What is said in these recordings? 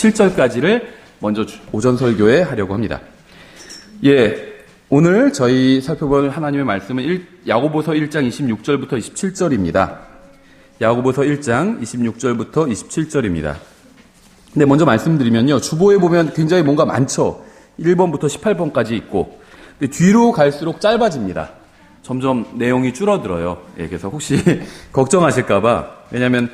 27절까지를 먼저 오전 설교에 하려고 합니다. 오늘 저희 살펴볼 하나님의 말씀은 야고보서 1장 26절부터 27절입니다. 야고보서 1장 26절부터 27절입니다. 근데 먼저 말씀드리면요. 주보에 보면 굉장히 뭔가 많죠. 1번부터 18번까지 있고. 근데 뒤로 갈수록 짧아집니다. 점점 내용이 줄어들어요. 그래서 혹시 걱정하실까봐. 왜냐하면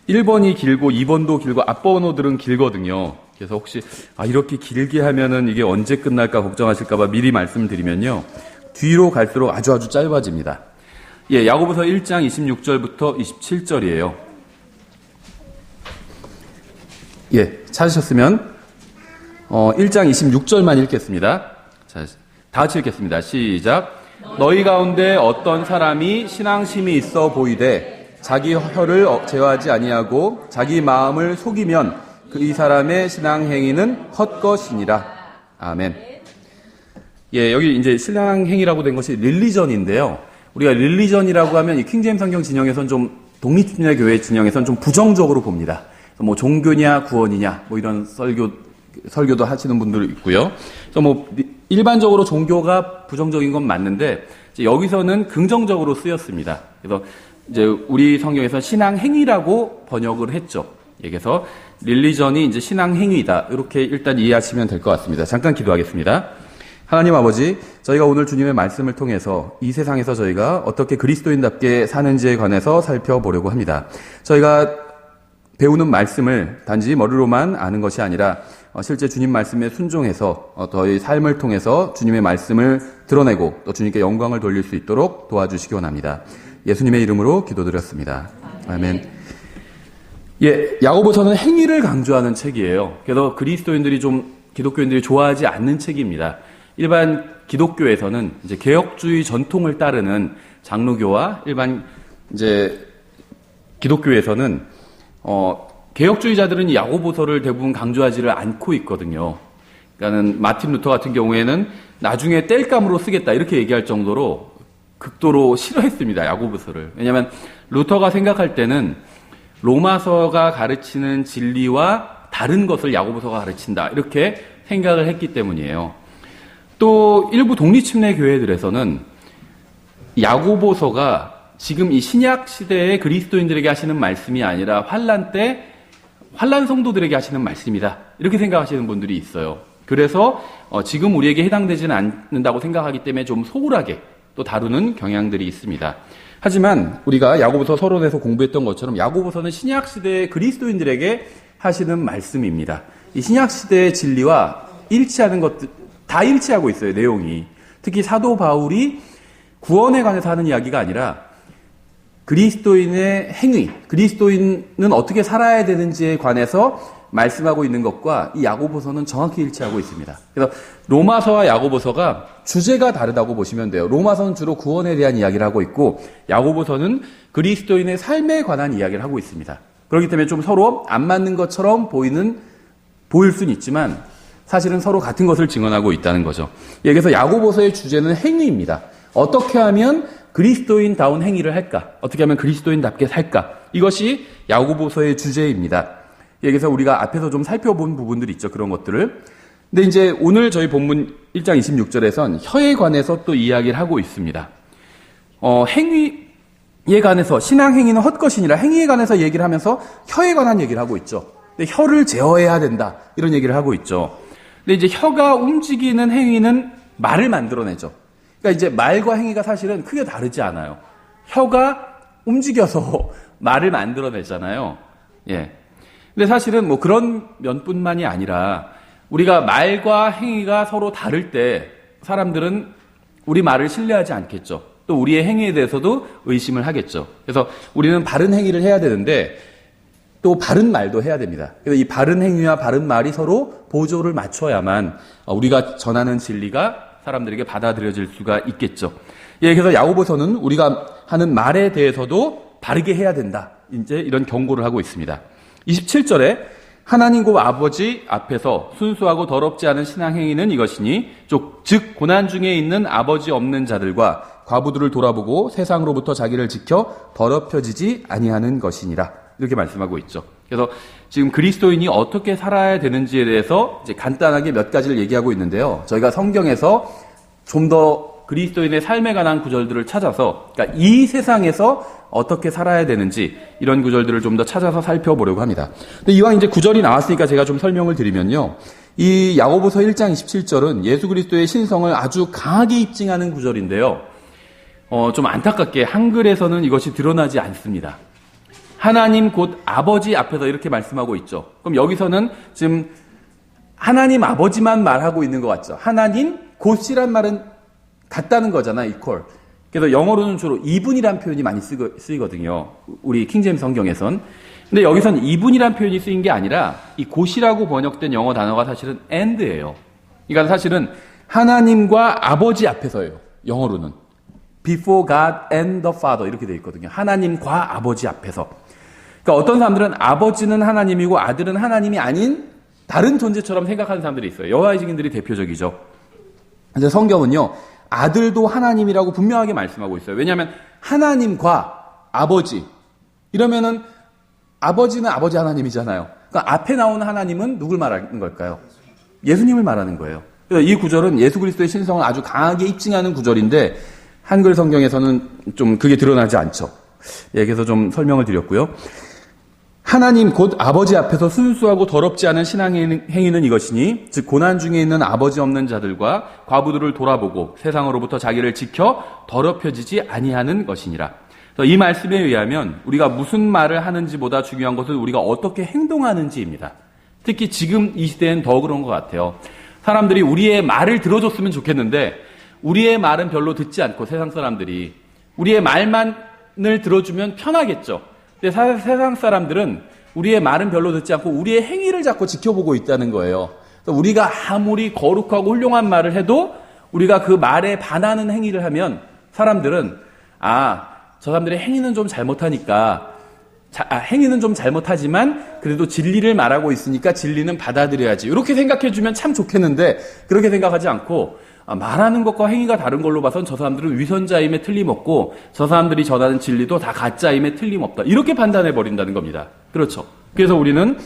1번이 길고 2번도 길고 앞번호들은 길거든요. 그래서 혹시 이렇게 길게 하면은 이게 언제 끝날까 걱정하실까봐 미리 말씀드리면요. 뒤로 갈수록 아주 짧아집니다. 야고보서 1장 26절부터 27절이에요. 찾으셨으면 1장 26절만 읽겠습니다. 자, 다 같이 읽겠습니다. 시작. 너희 가운데 어떤 사람이 신앙심이 있어 보이되 자기 혀를 제어하지 아니하고 자기 마음을 속이면 이 사람의 신앙 행위는 헛것이니라. 아멘. 여기 이제 신앙 행위라고 된 것이 릴리전인데요. 우리가 릴리전이라고 하면 이 킹제임스 성경 진영에서는 좀 독립신의 교회 진영에서는 좀 부정적으로 봅니다. 뭐 종교냐 구원이냐 뭐 이런 설교도 하시는 분들 있고요. 그래서 뭐 일반적으로 종교가 부정적인 건 맞는데 이제 여기서는 긍정적으로 쓰였습니다. 그래서 이제 우리 성경에서 신앙 행위라고 번역을 했죠. 그래서 릴리전이 이제 신앙 행위다. 이렇게 일단 이해하시면 될 것 같습니다. 잠깐 기도하겠습니다. 하나님 아버지, 저희가 오늘 주님의 말씀을 통해서 이 세상에서 저희가 어떻게 그리스도인답게 사는지에 관해서 살펴보려고 합니다. 저희가 배우는 말씀을 단지 머리로만 아는 것이 아니라 실제 주님 말씀에 순종해서 저희 삶을 통해서 주님의 말씀을 드러내고 또 주님께 영광을 돌릴 수 있도록 도와주시기 원합니다. 예수님의 이름으로 기도드렸습니다. 아멘. 야고보서는 행위를 강조하는 책이에요. 그래서 기독교인들이 좋아하지 않는 책입니다. 일반 기독교에서는 이제 개혁주의 전통을 따르는 장로교와 일반 이제 기독교에서는 개혁주의자들은 야고보서를 대부분 강조하지를 않고 있거든요. 그러니까는 마틴 루터 같은 경우에는 나중에 땔감으로 쓰겠다 이렇게 얘기할 정도로 극도로 싫어했습니다. 야고보서를. 왜냐하면 루터가 생각할 때는 로마서가 가르치는 진리와 다른 것을 야고보서가 가르친다 이렇게 생각을 했기 때문이에요. 또 일부 독립침례 교회들에서는 야고보서가 지금 이 신약 시대의 그리스도인들에게 하시는 말씀이 아니라 환난 때 환난 성도들에게 하시는 말씀이다 이렇게 생각하시는 분들이 있어요. 그래서 지금 우리에게 해당되지는 않는다고 생각하기 때문에 좀 소홀하게 또 다루는 경향들이 있습니다. 하지만 우리가 야고보서 서론에서 공부했던 것처럼 야고보서는 신약 시대의 그리스도인들에게 하시는 말씀입니다. 이 신약 시대의 진리와 일치하는 것들 다 일치하고 있어요. 내용이. 특히 사도 바울이 구원에 관해서 하는 이야기가 아니라 그리스도인의 행위, 그리스도인은 어떻게 살아야 되는지에 관해서 말씀하고 있는 것과 이 야고보서는 정확히 일치하고 있습니다. 그래서 로마서와 야고보서가 주제가 다르다고 보시면 돼요. 로마서는 주로 구원에 대한 이야기를 하고 있고 야고보서는 그리스도인의 삶에 관한 이야기를 하고 있습니다. 그렇기 때문에 좀 서로 안 맞는 것처럼 보일 수는 있지만 사실은 서로 같은 것을 증언하고 있다는 거죠. 여기서 야고보서의 주제는 행위입니다. 어떻게 하면 그리스도인다운 행위를 할까? 어떻게 하면 그리스도인답게 살까? 이것이 야고보서의 주제입니다. 여기서 우리가 앞에서 좀 살펴본 부분들이 있죠. 그런 것들을. 근데 이제 오늘 저희 본문 1장 26절에선 혀에 관해서 또 이야기를 하고 있습니다. 행위에 관해서 신앙 행위는 헛것이니라 행위에 관해서 얘기를 하면서 혀에 관한 얘기를 하고 있죠. 근데 혀를 제어해야 된다. 이런 얘기를 하고 있죠. 근데 이제 혀가 움직이는 행위는 말을 만들어내죠. 그러니까 이제 말과 행위가 사실은 크게 다르지 않아요. 혀가 움직여서 말을 만들어내잖아요. 근데 사실은 뭐 그런 면뿐만이 아니라 우리가 말과 행위가 서로 다를 때 사람들은 우리 말을 신뢰하지 않겠죠. 또 우리의 행위에 대해서도 의심을 하겠죠. 그래서 우리는 바른 행위를 해야 되는데 또 바른 말도 해야 됩니다. 그래서 이 바른 행위와 바른 말이 서로 보조를 맞춰야만 우리가 전하는 진리가 사람들에게 받아들여질 수가 있겠죠. 그래서 야고보서는 우리가 하는 말에 대해서도 바르게 해야 된다. 이제 이런 경고를 하고 있습니다. 27절에 하나님 곧 아버지 앞에서 순수하고 더럽지 않은 신앙행위는 이것이니 즉 고난 중에 있는 아버지 없는 자들과 과부들을 돌아보고 세상으로부터 자기를 지켜 더럽혀지지 아니하는 것이니라. 이렇게 말씀하고 있죠. 그래서 지금 그리스도인이 어떻게 살아야 되는지에 대해서 이제 간단하게 몇 가지를 얘기하고 있는데요. 저희가 성경에서 좀 더 그리스도인의 삶에 관한 구절들을 찾아서, 그러니까 이 세상에서 어떻게 살아야 되는지 이런 구절들을 좀 더 찾아서 살펴보려고 합니다. 근데 이왕 이제 구절이 나왔으니까 제가 좀 설명을 드리면요. 이 야고보서 1장 27절은 예수 그리스도의 신성을 아주 강하게 입증하는 구절인데요. 좀 안타깝게 한글에서는 이것이 드러나지 않습니다. 하나님 곧 아버지 앞에서 이렇게 말씀하고 있죠. 그럼 여기서는 지금 하나님 아버지만 말하고 있는 것 같죠. 하나님 곧이란 말은 같다는 거잖아요. equal. 그래서 영어로는 주로 이분이란 표현이 많이 쓰이거든요. 우리 킹제임스 성경에선. 근데 여기선 이분이란 표현이 쓰인 게 아니라 이 곧이라고 번역된 영어 단어가 사실은 and예요. 그러니까 사실은 하나님과 아버지 앞에서예요. 영어로는. before God and the Father 이렇게 되어 있거든요. 하나님과 아버지 앞에서. 그러니까 어떤 사람들은 아버지는 하나님이고 아들은 하나님이 아닌 다른 존재처럼 생각하는 사람들이 있어요. 여호와의 증인들이 대표적이죠. 근데 성경은요. 아들도 하나님이라고 분명하게 말씀하고 있어요. 왜냐하면 하나님과 아버지 이러면은 아버지는 아버지 하나님이잖아요. 그러니까 앞에 나오는 하나님은 누굴 말하는 걸까요? 예수님을 말하는 거예요. 그래서 이 구절은 예수 그리스도의 신성을 아주 강하게 입증하는 구절인데 한글 성경에서는 좀 그게 드러나지 않죠. 예, 그래서 좀 설명을 드렸고요. 하나님 곧 아버지 앞에서 순수하고 더럽지 않은 신앙 행위는 이것이니 즉 고난 중에 있는 아버지 없는 자들과 과부들을 돌아보고 세상으로부터 자기를 지켜 더럽혀지지 아니하는 것이니라. 이 말씀에 의하면 우리가 무슨 말을 하는지보다 중요한 것은 우리가 어떻게 행동하는지입니다. 특히 지금 이 시대엔 더 그런 것 같아요. 사람들이 우리의 말을 들어줬으면 좋겠는데 우리의 말은 별로 듣지 않고 세상 사람들이 우리의 말만을 들어주면 편하겠죠. 근데 세상 사람들은 우리의 말은 별로 듣지 않고 우리의 행위를 자꾸 지켜보고 있다는 거예요. 우리가 아무리 거룩하고 훌륭한 말을 해도 우리가 그 말에 반하는 행위를 하면 사람들은 저 사람들의 행위는 좀 잘못하니까 행위는 좀 잘못하지만 그래도 진리를 말하고 있으니까 진리는 받아들여야지. 이렇게 생각해주면 참 좋겠는데 그렇게 생각하지 않고 말하는 것과 행위가 다른 걸로 봐선 저 사람들은 위선자임에 틀림없고 저 사람들이 전하는 진리도 다 가짜임에 틀림없다. 이렇게 판단해버린다는 겁니다. 그렇죠. 그래서 우리는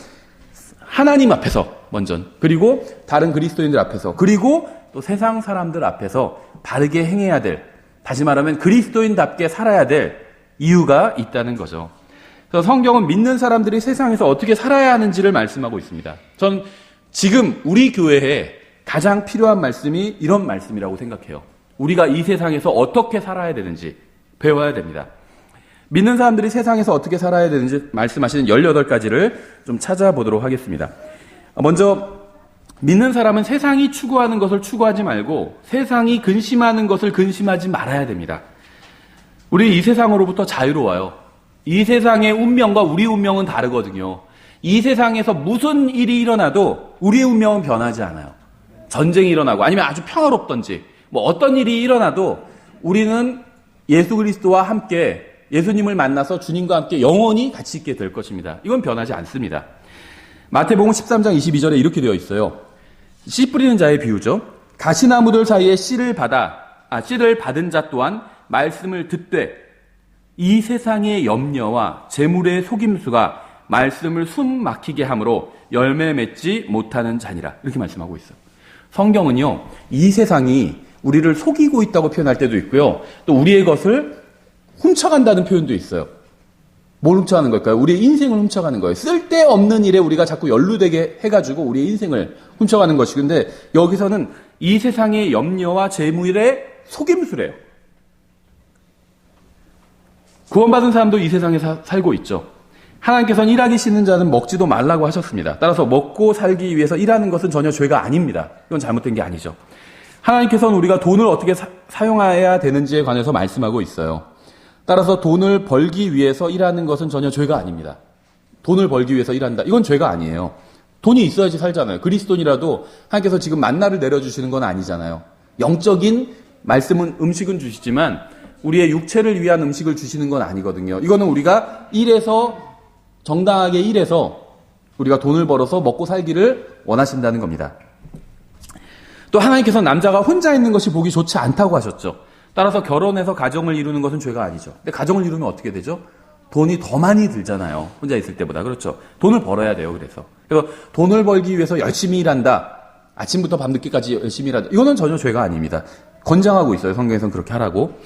하나님 앞에서 먼저 그리고 다른 그리스도인들 앞에서 그리고 또 세상 사람들 앞에서 바르게 행해야 될 다시 말하면 그리스도인답게 살아야 될 이유가 있다는 거죠. 그래서 성경은 믿는 사람들이 세상에서 어떻게 살아야 하는지를 말씀하고 있습니다. 전 지금 우리 교회에 가장 필요한 말씀이 이런 말씀이라고 생각해요. 우리가 이 세상에서 어떻게 살아야 되는지 배워야 됩니다. 믿는 사람들이 세상에서 어떻게 살아야 되는지 말씀하시는 18가지를 좀 찾아보도록 하겠습니다. 먼저 믿는 사람은 세상이 추구하는 것을 추구하지 말고 세상이 근심하는 것을 근심하지 말아야 됩니다. 우리 이 세상으로부터 자유로워요. 이 세상의 운명과 우리 운명은 다르거든요. 이 세상에서 무슨 일이 일어나도 우리의 운명은 변하지 않아요. 전쟁이 일어나고 아니면 아주 평화롭던지 뭐 어떤 일이 일어나도 우리는 예수 그리스도와 함께 예수님을 만나서 주님과 함께 영원히 같이 있게 될 것입니다. 이건 변하지 않습니다. 마태복음 13장 22절에 이렇게 되어 있어요. 씨 뿌리는 자의 비유죠. 가시나무들 사이에 씨를 받은 자 또한 말씀을 듣되 이 세상의 염려와 재물의 속임수가 말씀을 숨 막히게 함으로 열매 맺지 못하는 자니라. 이렇게 말씀하고 있어요. 성경은요, 이 세상이 우리를 속이고 있다고 표현할 때도 있고요. 또 우리의 것을 훔쳐간다는 표현도 있어요. 뭘 훔쳐가는 걸까요? 우리의 인생을 훔쳐가는 거예요. 쓸데없는 일에 우리가 자꾸 연루되게 해가지고 우리의 인생을 훔쳐가는 것이. 근데 여기서는 이 세상의 염려와 재물의 속임수래요. 구원받은 사람도 이 세상에 살고 있죠. 하나님께서는 일하기 싫은 자는 먹지도 말라고 하셨습니다. 따라서 먹고 살기 위해서 일하는 것은 전혀 죄가 아닙니다. 이건 잘못된 게 아니죠. 하나님께서는 우리가 돈을 어떻게 사용해야 되는지에 관해서 말씀하고 있어요. 따라서 돈을 벌기 위해서 일하는 것은 전혀 죄가 아닙니다. 돈을 벌기 위해서 일한다. 이건 죄가 아니에요. 돈이 있어야지 살잖아요. 그리스도인이라도 하나님께서 지금 만나를 내려주시는 건 아니잖아요. 영적인 말씀은 음식은 주시지만 우리의 육체를 위한 음식을 주시는 건 아니거든요. 이거는 우리가 정당하게 일해서 우리가 돈을 벌어서 먹고 살기를 원하신다는 겁니다. 또 하나님께서는 남자가 혼자 있는 것이 보기 좋지 않다고 하셨죠. 따라서 결혼해서 가정을 이루는 것은 죄가 아니죠. 근데 가정을 이루면 어떻게 되죠? 돈이 더 많이 들잖아요. 혼자 있을 때보다. 그렇죠. 돈을 벌어야 돼요. 그래서 돈을 벌기 위해서 열심히 일한다. 아침부터 밤늦게까지 열심히 일한다. 이거는 전혀 죄가 아닙니다. 권장하고 있어요. 성경에서는 그렇게 하라고.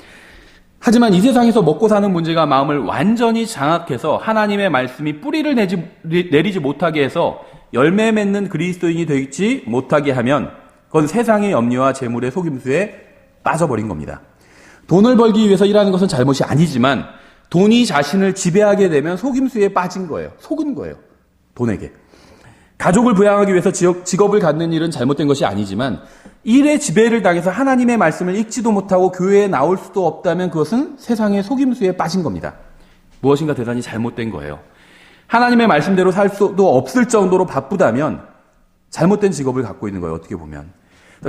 하지만 이 세상에서 먹고 사는 문제가 마음을 완전히 장악해서 하나님의 말씀이 뿌리를 내리지 못하게 해서 열매 맺는 그리스도인이 되지 못하게 하면 그건 세상의 염려와 재물의 속임수에 빠져버린 겁니다. 돈을 벌기 위해서 일하는 것은 잘못이 아니지만 돈이 자신을 지배하게 되면 속임수에 빠진 거예요. 속은 거예요. 돈에게. 가족을 부양하기 위해서 직업을 갖는 일은 잘못된 것이 아니지만 일의 지배를 당해서 하나님의 말씀을 읽지도 못하고 교회에 나올 수도 없다면 그것은 세상의 속임수에 빠진 겁니다. 무엇인가 대단히 잘못된 거예요. 하나님의 말씀대로 살 수도 없을 정도로 바쁘다면 잘못된 직업을 갖고 있는 거예요. 어떻게 보면.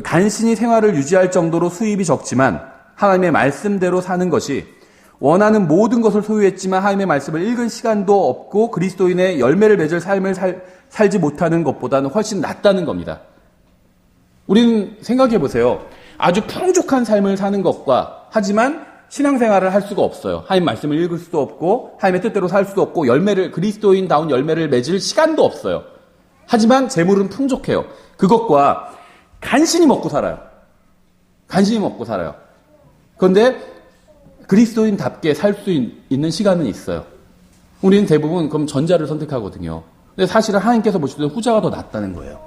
간신히 생활을 유지할 정도로 수입이 적지만 하나님의 말씀대로 사는 것이 원하는 모든 것을 소유했지만 하나님의 말씀을 읽은 시간도 없고 그리스도인의 열매를 맺을 삶을 살지 못하는 것보다는 훨씬 낫다는 겁니다. 우리는 생각해 보세요. 아주 풍족한 삶을 사는 것과 하지만 신앙생활을 할 수가 없어요. 하나님 말씀을 읽을 수도 없고 하나님의 뜻대로 살 수도 없고 그리스도인다운 열매를 맺을 시간도 없어요. 하지만 재물은 풍족해요. 그것과 간신히 먹고 살아요. 간신히 먹고 살아요. 그런데 그리스도인답게 살 수 있는 시간은 있어요. 우리는 대부분 그럼 전자를 선택하거든요. 근데 사실은 하나님께서 보실 때는 후자가 더 낫다는 거예요.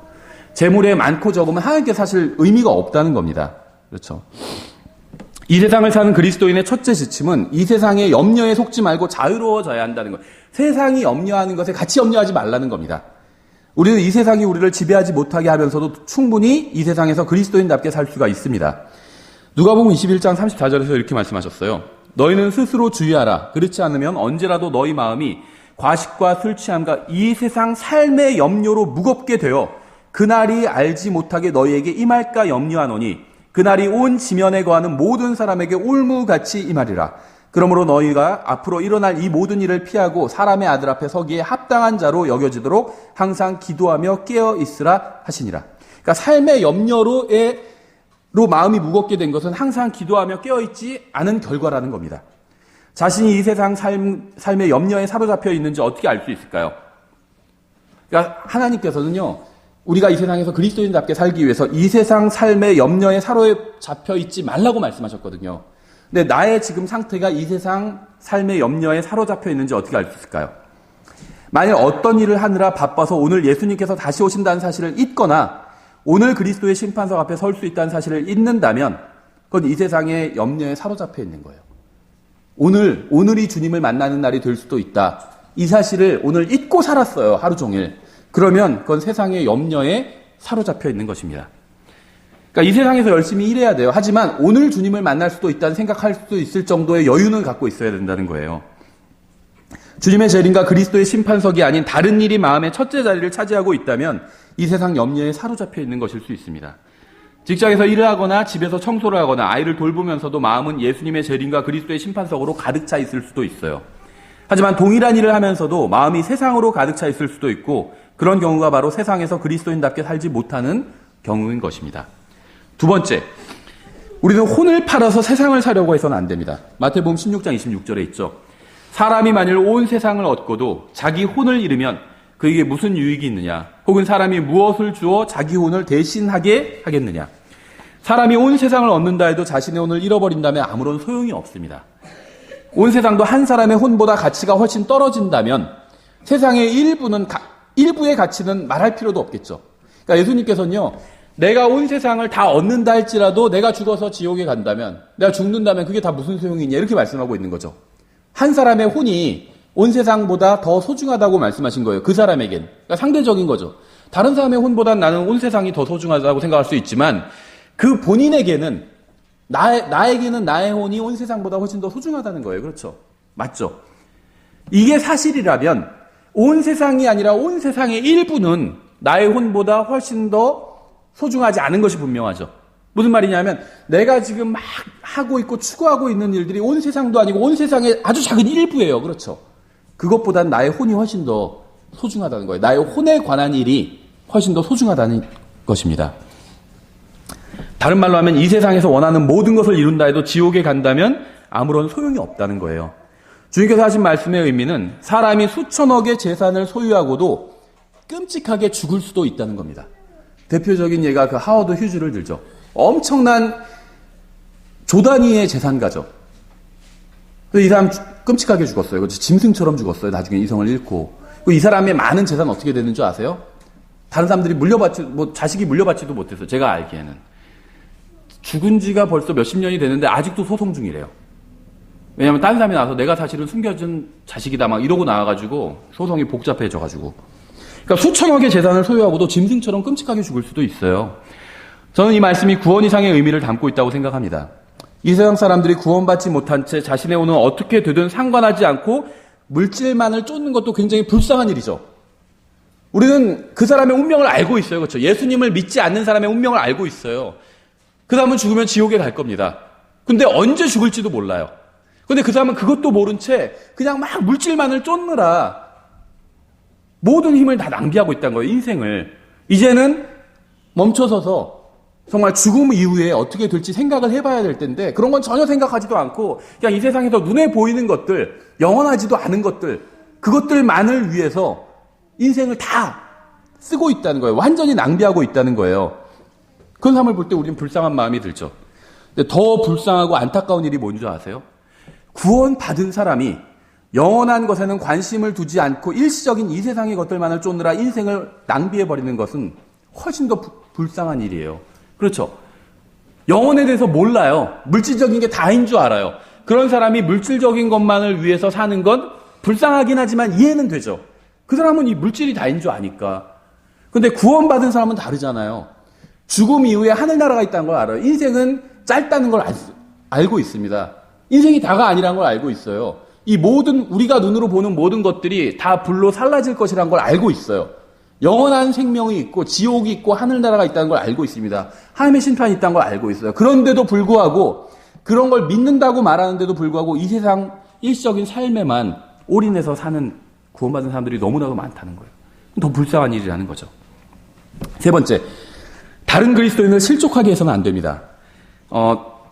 재물에 많고 적으면 하나님께 사실 의미가 없다는 겁니다. 그렇죠. 이 세상을 사는 그리스도인의 첫째 지침은 이 세상의 염려에 속지 말고 자유로워져야 한다는 거예요. 세상이 염려하는 것에 같이 염려하지 말라는 겁니다. 우리는 이 세상이 우리를 지배하지 못하게 하면서도 충분히 이 세상에서 그리스도인답게 살 수가 있습니다. 누가복음 21장 34절에서 이렇게 말씀하셨어요. 너희는 스스로 주의하라. 그렇지 않으면 언제라도 너희 마음이 과식과 술 취함과 이 세상 삶의 염려로 무겁게 되어 그날이 알지 못하게 너희에게 임할까 염려하노니 그날이 온 지면에 거하는 모든 사람에게 올무같이 임하리라. 그러므로 너희가 앞으로 일어날 이 모든 일을 피하고 사람의 아들 앞에 서기에 합당한 자로 여겨지도록 항상 기도하며 깨어 있으라 하시니라. 그러니까 삶의 염려로 마음이 무겁게 된 것은 항상 기도하며 깨어 있지 않은 결과라는 겁니다. 자신이 이 세상 삶의 염려에 사로잡혀 있는지 어떻게 알 수 있을까요? 그러니까 하나님께서는요, 우리가 이 세상에서 그리스도인답게 살기 위해서 이 세상 삶의 염려에 사로잡혀 있지 말라고 말씀하셨거든요. 근데 나의 지금 상태가 이 세상 삶의 염려에 사로잡혀 있는지 어떻게 알 수 있을까요? 만일 어떤 일을 하느라 바빠서 오늘 예수님께서 다시 오신다는 사실을 잊거나 오늘 그리스도의 심판석 앞에 설 수 있다는 사실을 잊는다면 그건 이 세상의 염려에 사로잡혀 있는 거예요. 오늘이 주님을 만나는 날이 될 수도 있다. 이 사실을 오늘 잊고 살았어요. 하루 종일. 그러면 그건 세상의 염려에 사로잡혀 있는 것입니다. 그러니까 이 세상에서 열심히 일해야 돼요. 하지만 오늘 주님을 만날 수도 있다는 생각할 수도 있을 정도의 여유는 갖고 있어야 된다는 거예요. 주님의 재림과 그리스도의 심판석이 아닌 다른 일이 마음의 첫째 자리를 차지하고 있다면 이 세상 염려에 사로잡혀 있는 것일 수 있습니다. 직장에서 일을 하거나 집에서 청소를 하거나 아이를 돌보면서도 마음은 예수님의 재림과 그리스도의 심판석으로 가득 차 있을 수도 있어요. 하지만 동일한 일을 하면서도 마음이 세상으로 가득 차 있을 수도 있고 그런 경우가 바로 세상에서 그리스도인답게 살지 못하는 경우인 것입니다. 두 번째, 우리는 혼을 팔아서 세상을 사려고 해서는 안 됩니다. 마태복음 16장 26절에 있죠. 사람이 만일 온 세상을 얻고도 자기 혼을 잃으면 그에게 무슨 유익이 있느냐? 혹은 사람이 무엇을 주어 자기 혼을 대신하게 하겠느냐? 사람이 온 세상을 얻는다 해도 자신의 혼을 잃어버린다면 아무런 소용이 없습니다. 온 세상도 한 사람의 혼보다 가치가 훨씬 떨어진다면 세상의 일부의 가치는 말할 필요도 없겠죠. 그러니까 예수님께서는요, 내가 온 세상을 다 얻는다 할지라도 내가 죽어서 지옥에 간다면, 내가 죽는다면 그게 다 무슨 소용이 있냐 이렇게 말씀하고 있는 거죠. 한 사람의 혼이 온 세상보다 더 소중하다고 말씀하신 거예요. 그 사람에겐. 그러니까 상대적인 거죠. 다른 사람의 혼보다 나는 온 세상이 더 소중하다고 생각할 수 있지만 그 본인에게는 나에게는 나의 혼이 온 세상보다 훨씬 더 소중하다는 거예요. 그렇죠? 맞죠? 이게 사실이라면 온 세상이 아니라 온 세상의 일부는 나의 혼보다 훨씬 더 소중하지 않은 것이 분명하죠. 무슨 말이냐면 내가 지금 막 하고 있고 추구하고 있는 일들이 온 세상도 아니고 온 세상의 아주 작은 일부예요. 그렇죠? 그것보단 나의 혼이 훨씬 더 소중하다는 거예요. 나의 혼에 관한 일이 훨씬 더 소중하다는 것입니다. 다른 말로 하면 이 세상에서 원하는 모든 것을 이룬다 해도 지옥에 간다면 아무런 소용이 없다는 거예요. 주님께서 하신 말씀의 의미는 사람이 수천억의 재산을 소유하고도 끔찍하게 죽을 수도 있다는 겁니다. 대표적인 예가 그 하워드 휴즈를 들죠. 엄청난 조 단위의 재산가죠. 이 사람 끔찍하게 죽었어요. 짐승처럼 죽었어요. 나중에 이성을 잃고. 이 사람의 많은 재산 어떻게 되는 줄 아세요? 다른 사람들이 자식이 물려받지도 못했어요. 제가 알기에는. 죽은 지가 벌써 몇십 년이 되는데 아직도 소송 중이래요. 왜냐면 다른 사람이 나와서 내가 사실은 숨겨준 자식이다 막 이러고 나와가지고 소송이 복잡해져가지고. 그러니까 수천억의 재산을 소유하고도 짐승처럼 끔찍하게 죽을 수도 있어요. 저는 이 말씀이 구원 이상의 의미를 담고 있다고 생각합니다. 이 세상 사람들이 구원받지 못한 채 자신의 오는 어떻게 되든 상관하지 않고 물질만을 쫓는 것도 굉장히 불쌍한 일이죠. 우리는 그 사람의 운명을 알고 있어요. 그렇죠? 예수님을 믿지 않는 사람의 운명을 알고 있어요. 그 사람은 죽으면 지옥에 갈 겁니다. 근데 언제 죽을지도 몰라요. 근데 그 사람은 그것도 모른 채 그냥 막 물질만을 쫓느라 모든 힘을 다 낭비하고 있다는 거예요. 인생을. 이제는 멈춰서서 정말 죽음 이후에 어떻게 될지 생각을 해봐야 될 텐데 그런 건 전혀 생각하지도 않고 그냥 이 세상에서 눈에 보이는 것들, 영원하지도 않은 것들, 그것들만을 위해서 인생을 다 쓰고 있다는 거예요. 완전히 낭비하고 있다는 거예요. 그런 사람을 볼 때 우리는 불쌍한 마음이 들죠. 근데 더 불쌍하고 안타까운 일이 뭔지 아세요? 구원받은 사람이 영원한 것에는 관심을 두지 않고 일시적인 이 세상의 것들만을 쫓느라 인생을 낭비해버리는 것은 훨씬 더 불쌍한 일이에요. 그렇죠. 영혼에 대해서 몰라요. 물질적인 게 다인 줄 알아요. 그런 사람이 물질적인 것만을 위해서 사는 건 불쌍하긴 하지만 이해는 되죠. 그 사람은 이 물질이 다인 줄 아니까. 근데 구원받은 사람은 다르잖아요. 죽음 이후에 하늘나라가 있다는 걸 알아요. 인생은 짧다는 걸 알고 있습니다. 인생이 다가 아니라는 걸 알고 있어요. 이 모든 우리가 눈으로 보는 모든 것들이 다 불로 살라질 것이라는 걸 알고 있어요. 영원한 생명이 있고 지옥이 있고 하늘나라가 있다는 걸 알고 있습니다. 하나님의 심판이 있다는 걸 알고 있어요. 그런데도 불구하고 그런 걸 믿는다고 말하는데도 불구하고 이 세상 일시적인 삶에만 올인해서 사는 구원받은 사람들이 너무나도 많다는 거예요. 더 불쌍한 일이라는 거죠. 세 번째, 다른 그리스도인을 실족하게 해서는 안 됩니다.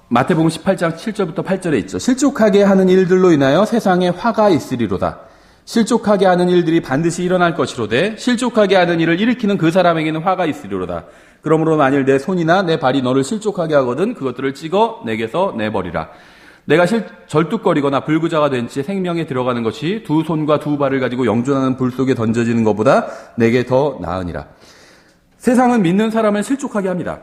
마태복음 18장 7절부터 8절에 있죠. 실족하게 하는 일들로 인하여 세상에 화가 있으리로다. 실족하게 하는 일들이 반드시 일어날 것이로되 실족하게 하는 일을 일으키는 그 사람에게는 화가 있으리로다. 그러므로 만일 내 손이나 내 발이 너를 실족하게 하거든 그것들을 찍어 내게서 내버리라. 내가 절뚝거리거나 불구자가 된 채 생명에 들어가는 것이 두 손과 두 발을 가지고 영존하는 불 속에 던져지는 것보다 내게 더 나으니라. 세상은 믿는 사람을 실족하게 합니다.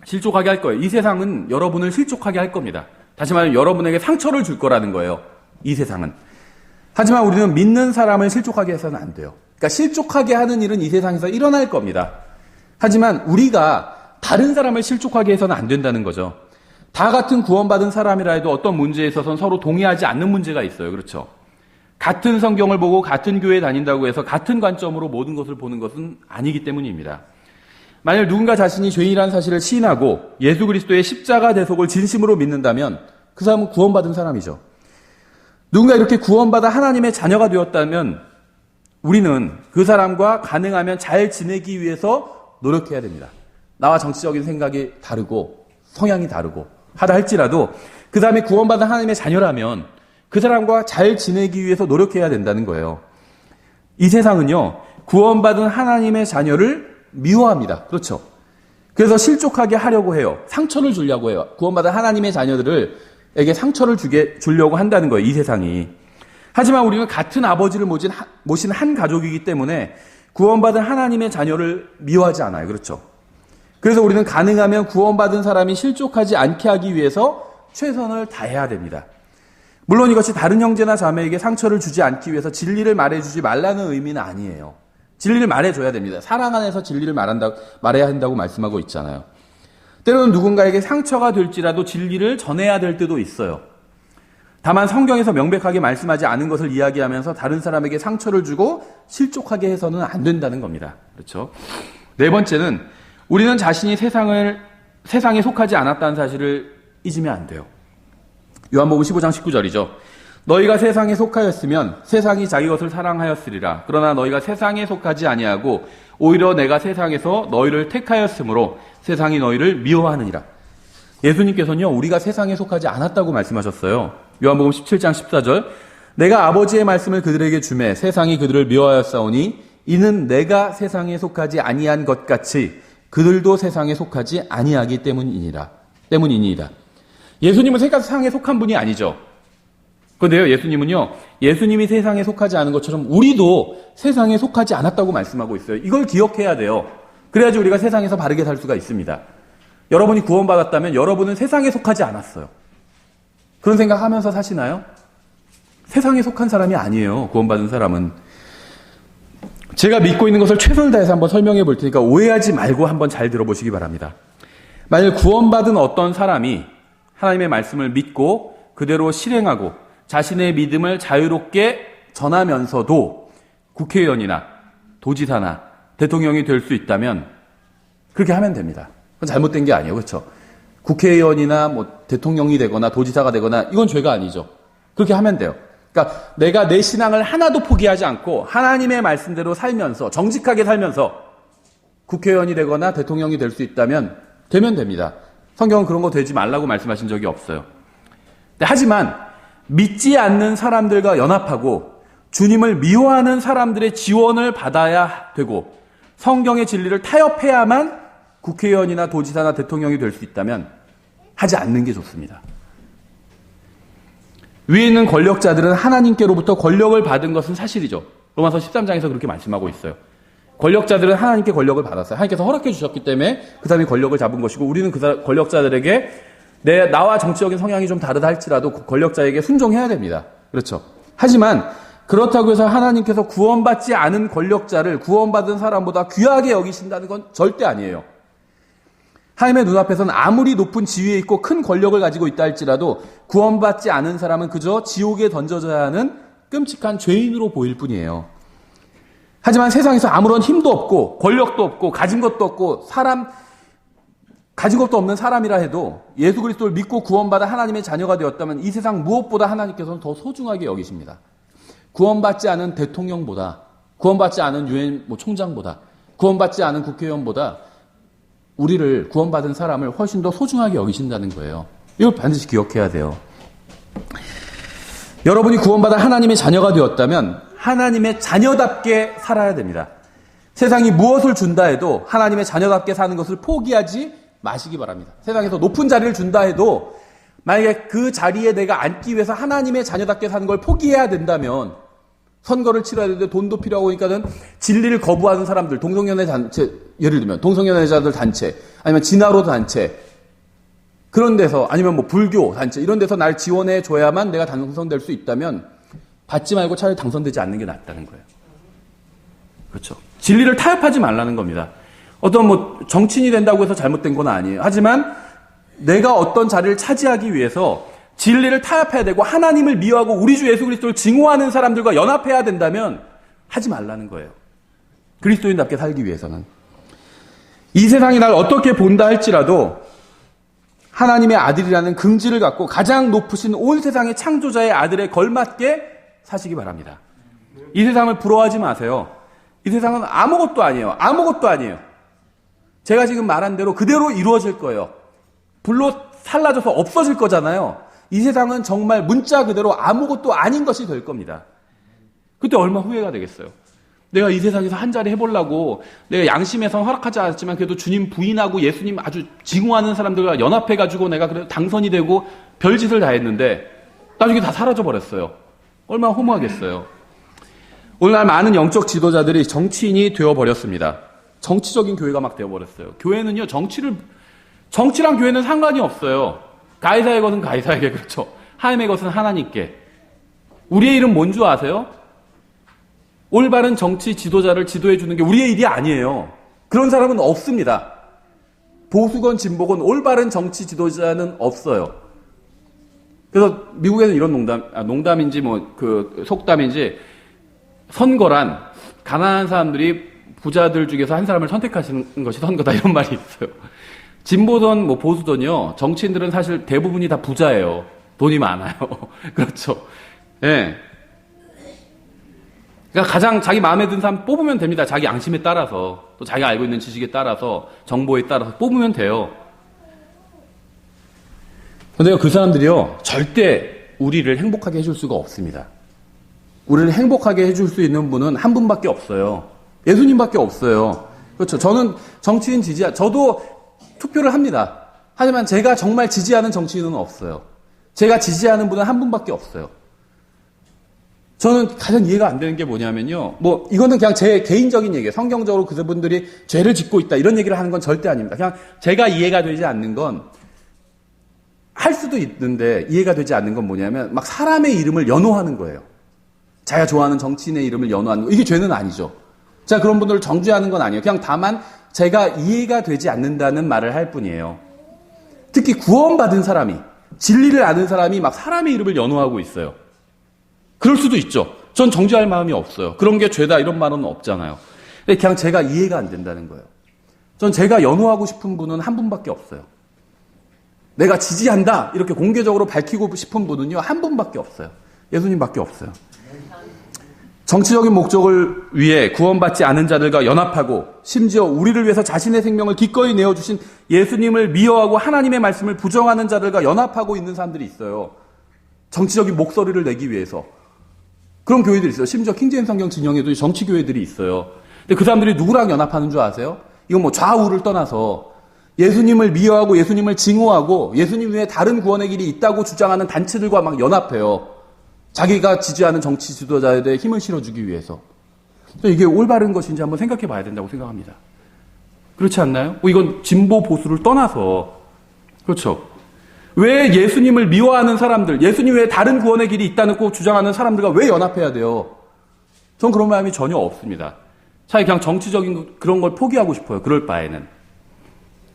실족하게 할 거예요. 이 세상은 여러분을 실족하게 할 겁니다. 다시 말하면 여러분에게 상처를 줄 거라는 거예요. 이 세상은. 하지만 우리는 믿는 사람을 실족하게 해서는 안 돼요. 그러니까 실족하게 하는 일은 이 세상에서 일어날 겁니다. 하지만 우리가 다른 사람을 실족하게 해서는 안 된다는 거죠. 다 같은 구원받은 사람이라 해도 어떤 문제에 있어서는 서로 동의하지 않는 문제가 있어요. 그렇죠? 같은 성경을 보고 같은 교회에 다닌다고 해서 같은 관점으로 모든 것을 보는 것은 아니기 때문입니다. 만일 누군가 자신이 죄인이라는 사실을 시인하고 예수 그리스도의 십자가 대속을 진심으로 믿는다면 그 사람은 구원받은 사람이죠. 누군가 이렇게 구원받아 하나님의 자녀가 되었다면 우리는 그 사람과 가능하면 잘 지내기 위해서 노력해야 됩니다. 나와 정치적인 생각이 다르고 성향이 다르고 하다 할지라도 그 사람이 구원받은 하나님의 자녀라면 그 사람과 잘 지내기 위해서 노력해야 된다는 거예요. 이 세상은요, 구원받은 하나님의 자녀를 미워합니다. 그렇죠? 그래서 실족하게 하려고 해요. 상처를 주려고 해요. 구원받은 하나님의 자녀들에게 상처를 주려고 한다는 거예요. 이 세상이. 하지만 우리는 같은 아버지를 모신 한 가족이기 때문에 구원받은 하나님의 자녀를 미워하지 않아요. 그렇죠? 그래서 우리는 가능하면 구원받은 사람이 실족하지 않게 하기 위해서 최선을 다해야 됩니다. 물론 이것이 다른 형제나 자매에게 상처를 주지 않기 위해서 진리를 말해주지 말라는 의미는 아니에요. 진리를 말해줘야 됩니다. 사랑 안에서 진리를 말해야 한다고 말씀하고 있잖아요. 때로는 누군가에게 상처가 될지라도 진리를 전해야 될 때도 있어요. 다만 성경에서 명백하게 말씀하지 않은 것을 이야기하면서 다른 사람에게 상처를 주고 실족하게 해서는 안 된다는 겁니다. 그렇죠? 네 번째는 우리는 자신이 세상에 속하지 않았다는 사실을 잊으면 안 돼요. 요한복음 15장 19절이죠. 너희가 세상에 속하였으면 세상이 자기 것을 사랑하였으리라. 그러나 너희가 세상에 속하지 아니하고 오히려 내가 세상에서 너희를 택하였으므로 세상이 너희를 미워하느니라. 예수님께서는요, 우리가 세상에 속하지 않았다고 말씀하셨어요. 요한복음 17장 14절. 내가 아버지의 말씀을 그들에게 주매 세상이 그들을 미워하였사오니 이는 내가 세상에 속하지 아니한 것 같이 그들도 세상에 속하지 아니하기 때문이니라. 예수님은 세상에 속한 분이 아니죠. 그런데요, 예수님은요, 예수님이 세상에 속하지 않은 것처럼 우리도 세상에 속하지 않았다고 말씀하고 있어요. 이걸 기억해야 돼요. 그래야지 우리가 세상에서 바르게 살 수가 있습니다. 여러분이 구원받았다면 여러분은 세상에 속하지 않았어요. 그런 생각하면서 사시나요? 세상에 속한 사람이 아니에요. 구원받은 사람은. 제가 믿고 있는 것을 최선을 다해서 한번 설명해 볼 테니까 오해하지 말고 한번 잘 들어보시기 바랍니다. 만일 구원받은 어떤 사람이 하나님의 말씀을 믿고 그대로 실행하고 자신의 믿음을 자유롭게 전하면서도 국회의원이나 도지사나 대통령이 될 수 있다면 그렇게 하면 됩니다. 그건 잘못된 게 아니에요. 그렇죠? 국회의원이나 대통령이 되거나 도지사가 되거나 이건 죄가 아니죠. 그렇게 하면 돼요. 그러니까 내가 내 신앙을 하나도 포기하지 않고 하나님의 말씀대로 살면서 정직하게 살면서 국회의원이 되거나 대통령이 될 수 있다면 되면 됩니다. 성경은 그런 거 되지 말라고 말씀하신 적이 없어요. 하지만 믿지 않는 사람들과 연합하고 주님을 미워하는 사람들의 지원을 받아야 되고 성경의 진리를 타협해야만 국회의원이나 도지사나 대통령이 될 수 있다면 하지 않는 게 좋습니다. 위에 있는 권력자들은 하나님께로부터 권력을 받은 것은 사실이죠. 로마서 13장에서 그렇게 말씀하고 있어요. 권력자들은 하나님께 권력을 받았어요. 하나님께서 허락해 주셨기 때문에 그 사람이 권력을 잡은 것이고 우리는 그 권력자들에게 나와 정치적인 성향이 좀 다르다 할지라도 그 권력자에게 순종해야 됩니다. 그렇죠. 하지만 그렇다고 해서 하나님께서 구원받지 않은 권력자를 구원받은 사람보다 귀하게 여기신다는 건 절대 아니에요. 하나님의 눈앞에서는 아무리 높은 지위에 있고 큰 권력을 가지고 있다 할지라도 구원받지 않은 사람은 그저 지옥에 던져져야 하는 끔찍한 죄인으로 보일 뿐이에요. 하지만 세상에서 아무런 힘도 없고 권력도 없고 가진 것도 없고 가진 것도 없는 사람이라 해도 예수 그리스도를 믿고 구원받아 하나님의 자녀가 되었다면 이 세상 무엇보다 하나님께서는 더 소중하게 여기십니다. 구원받지 않은 대통령보다, 구원받지 않은 유엔 총장보다, 구원받지 않은 국회의원보다 우리를 구원받은 사람을 훨씬 더 소중하게 여기신다는 거예요. 이걸 반드시 기억해야 돼요. 여러분이 구원받아 하나님의 자녀가 되었다면 하나님의 자녀답게 살아야 됩니다. 세상이 무엇을 준다 해도 하나님의 자녀답게 사는 것을 포기하지 마시기 바랍니다. 세상에서 높은 자리를 준다 해도 만약에 그 자리에 내가 앉기 위해서 하나님의 자녀답게 사는 걸 포기해야 된다면 선거를 치러야 되는데 돈도 필요하고 하니까는 진리를 거부하는 사람들, 동성연애 단체, 예를 들면 동성연애자들 단체, 아니면 진화로 단체, 그런 데서 아니면 불교 단체 이런 데서 날 지원해 줘야만 내가 당선될 수 있다면 받지 말고 차라리 당선되지 않는 게 낫다는 거예요. 그렇죠. 진리를 타협하지 말라는 겁니다. 어떤 정치인이 된다고 해서 잘못된 건 아니에요. 하지만 내가 어떤 자리를 차지하기 위해서 진리를 타협해야 되고 하나님을 미워하고 우리 주 예수 그리스도를 증오하는 사람들과 연합해야 된다면 하지 말라는 거예요. 그리스도인답게 살기 위해서는. 이 세상이 날 어떻게 본다 할지라도 하나님의 아들이라는 긍지를 갖고 가장 높으신 온 세상의 창조자의 아들에 걸맞게 사시기 바랍니다. 이 세상을 부러워하지 마세요. 이 세상은 아무것도 아니에요. 아무것도 아니에요. 제가 지금 말한 대로 그대로 이루어질 거예요. 불로 살라져서 없어질 거잖아요. 이 세상은 정말 문자 그대로 아무것도 아닌 것이 될 겁니다. 그때 얼마나 후회가 되겠어요. 내가 이 세상에서 한 자리 해보려고 내가 양심에서 허락하지 않았지만 그래도 주님 부인하고 예수님 아주 증오하는 사람들과 연합해가지고 내가 그래도 당선이 되고 별짓을 다 했는데 나중에 다 사라져버렸어요. 얼마나 허무하겠어요. 오늘날 많은 영적 지도자들이 정치인이 되어버렸습니다. 정치적인 교회가 막 되어버렸어요. 교회는요, 정치랑 교회는 상관이 없어요. 가이사의 것은 가이사에게, 그렇죠. 하나님의 것은 하나님께. 우리의 일은 뭔 줄 아세요? 올바른 정치 지도자를 지도해 주는 게 우리의 일이 아니에요. 그런 사람은 없습니다. 보수건 진보건 올바른 정치 지도자는 없어요. 그래서 미국에는 이런 농담인지 속담인지 선거란 가난한 사람들이 부자들 중에서 한 사람을 선택하시는 것이 선거다 이런 말이 있어요. 진보든 보수든요. 정치인들은 사실 대부분이 다 부자예요. 돈이 많아요. 그렇죠. 예. 네. 그러니까 가장 자기 마음에 든 사람 뽑으면 됩니다. 자기 양심에 따라서 또 자기가 알고 있는 지식에 따라서 정보에 따라서 뽑으면 돼요. 그런데 그 사람들이요. 절대 우리를 행복하게 해줄 수가 없습니다. 우리를 행복하게 해줄 수 있는 분은 한 분밖에 없어요. 예수님밖에 없어요. 그렇죠. 저는 정치인 저도 투표를 합니다. 하지만 제가 정말 지지하는 정치인은 없어요. 제가 지지하는 분은 한 분밖에 없어요. 저는 가장 이해가 안 되는 게 뭐냐면요. 이거는 그냥 제 개인적인 얘기예요. 성경적으로 그분들이 죄를 짓고 있다. 이런 얘기를 하는 건 절대 아닙니다. 그냥 제가 이해가 되지 않는 건, 할 수도 있는데 이해가 되지 않는 건 뭐냐면, 막 사람의 이름을 연호하는 거예요. 자기가 좋아하는 정치인의 이름을 연호하는 거. 이게 죄는 아니죠. 제가 그런 분들을 정죄하는 건 아니에요. 그냥 다만 제가 이해가 되지 않는다는 말을 할 뿐이에요. 특히 구원받은 사람이, 진리를 아는 사람이 막 사람의 이름을 연호하고 있어요. 그럴 수도 있죠. 전 정죄할 마음이 없어요. 그런 게 죄다 이런 말은 없잖아요. 근데 그냥 제가 이해가 안 된다는 거예요. 전 제가 연호하고 싶은 분은 한 분밖에 없어요. 내가 지지한다 이렇게 공개적으로 밝히고 싶은 분은요, 한 분밖에 없어요. 예수님밖에 없어요. 정치적인 목적을 위해 구원받지 않은 자들과 연합하고, 심지어 우리를 위해서 자신의 생명을 기꺼이 내어주신 예수님을 미워하고 하나님의 말씀을 부정하는 자들과 연합하고 있는 사람들이 있어요. 정치적인 목소리를 내기 위해서. 그런 교회들이 있어요. 심지어 킹제임 성경 진영에도 정치 교회들이 있어요. 근데 그 사람들이 누구랑 연합하는 줄 아세요? 이건 좌우를 떠나서 예수님을 미워하고 예수님을 증오하고 예수님 외에 다른 구원의 길이 있다고 주장하는 단체들과 막 연합해요. 자기가 지지하는 정치 지도자에 대해 힘을 실어주기 위해서. 이게 올바른 것인지 한번 생각해 봐야 된다고 생각합니다. 그렇지 않나요? 이건 진보 보수를 떠나서. 그렇죠. 왜 예수님을 미워하는 사람들, 예수님 외에 다른 구원의 길이 있다고 주장하는 사람들과 왜 연합해야 돼요? 전 그런 마음이 전혀 없습니다. 차라리 그냥 정치적인 그런 걸 포기하고 싶어요. 그럴 바에는.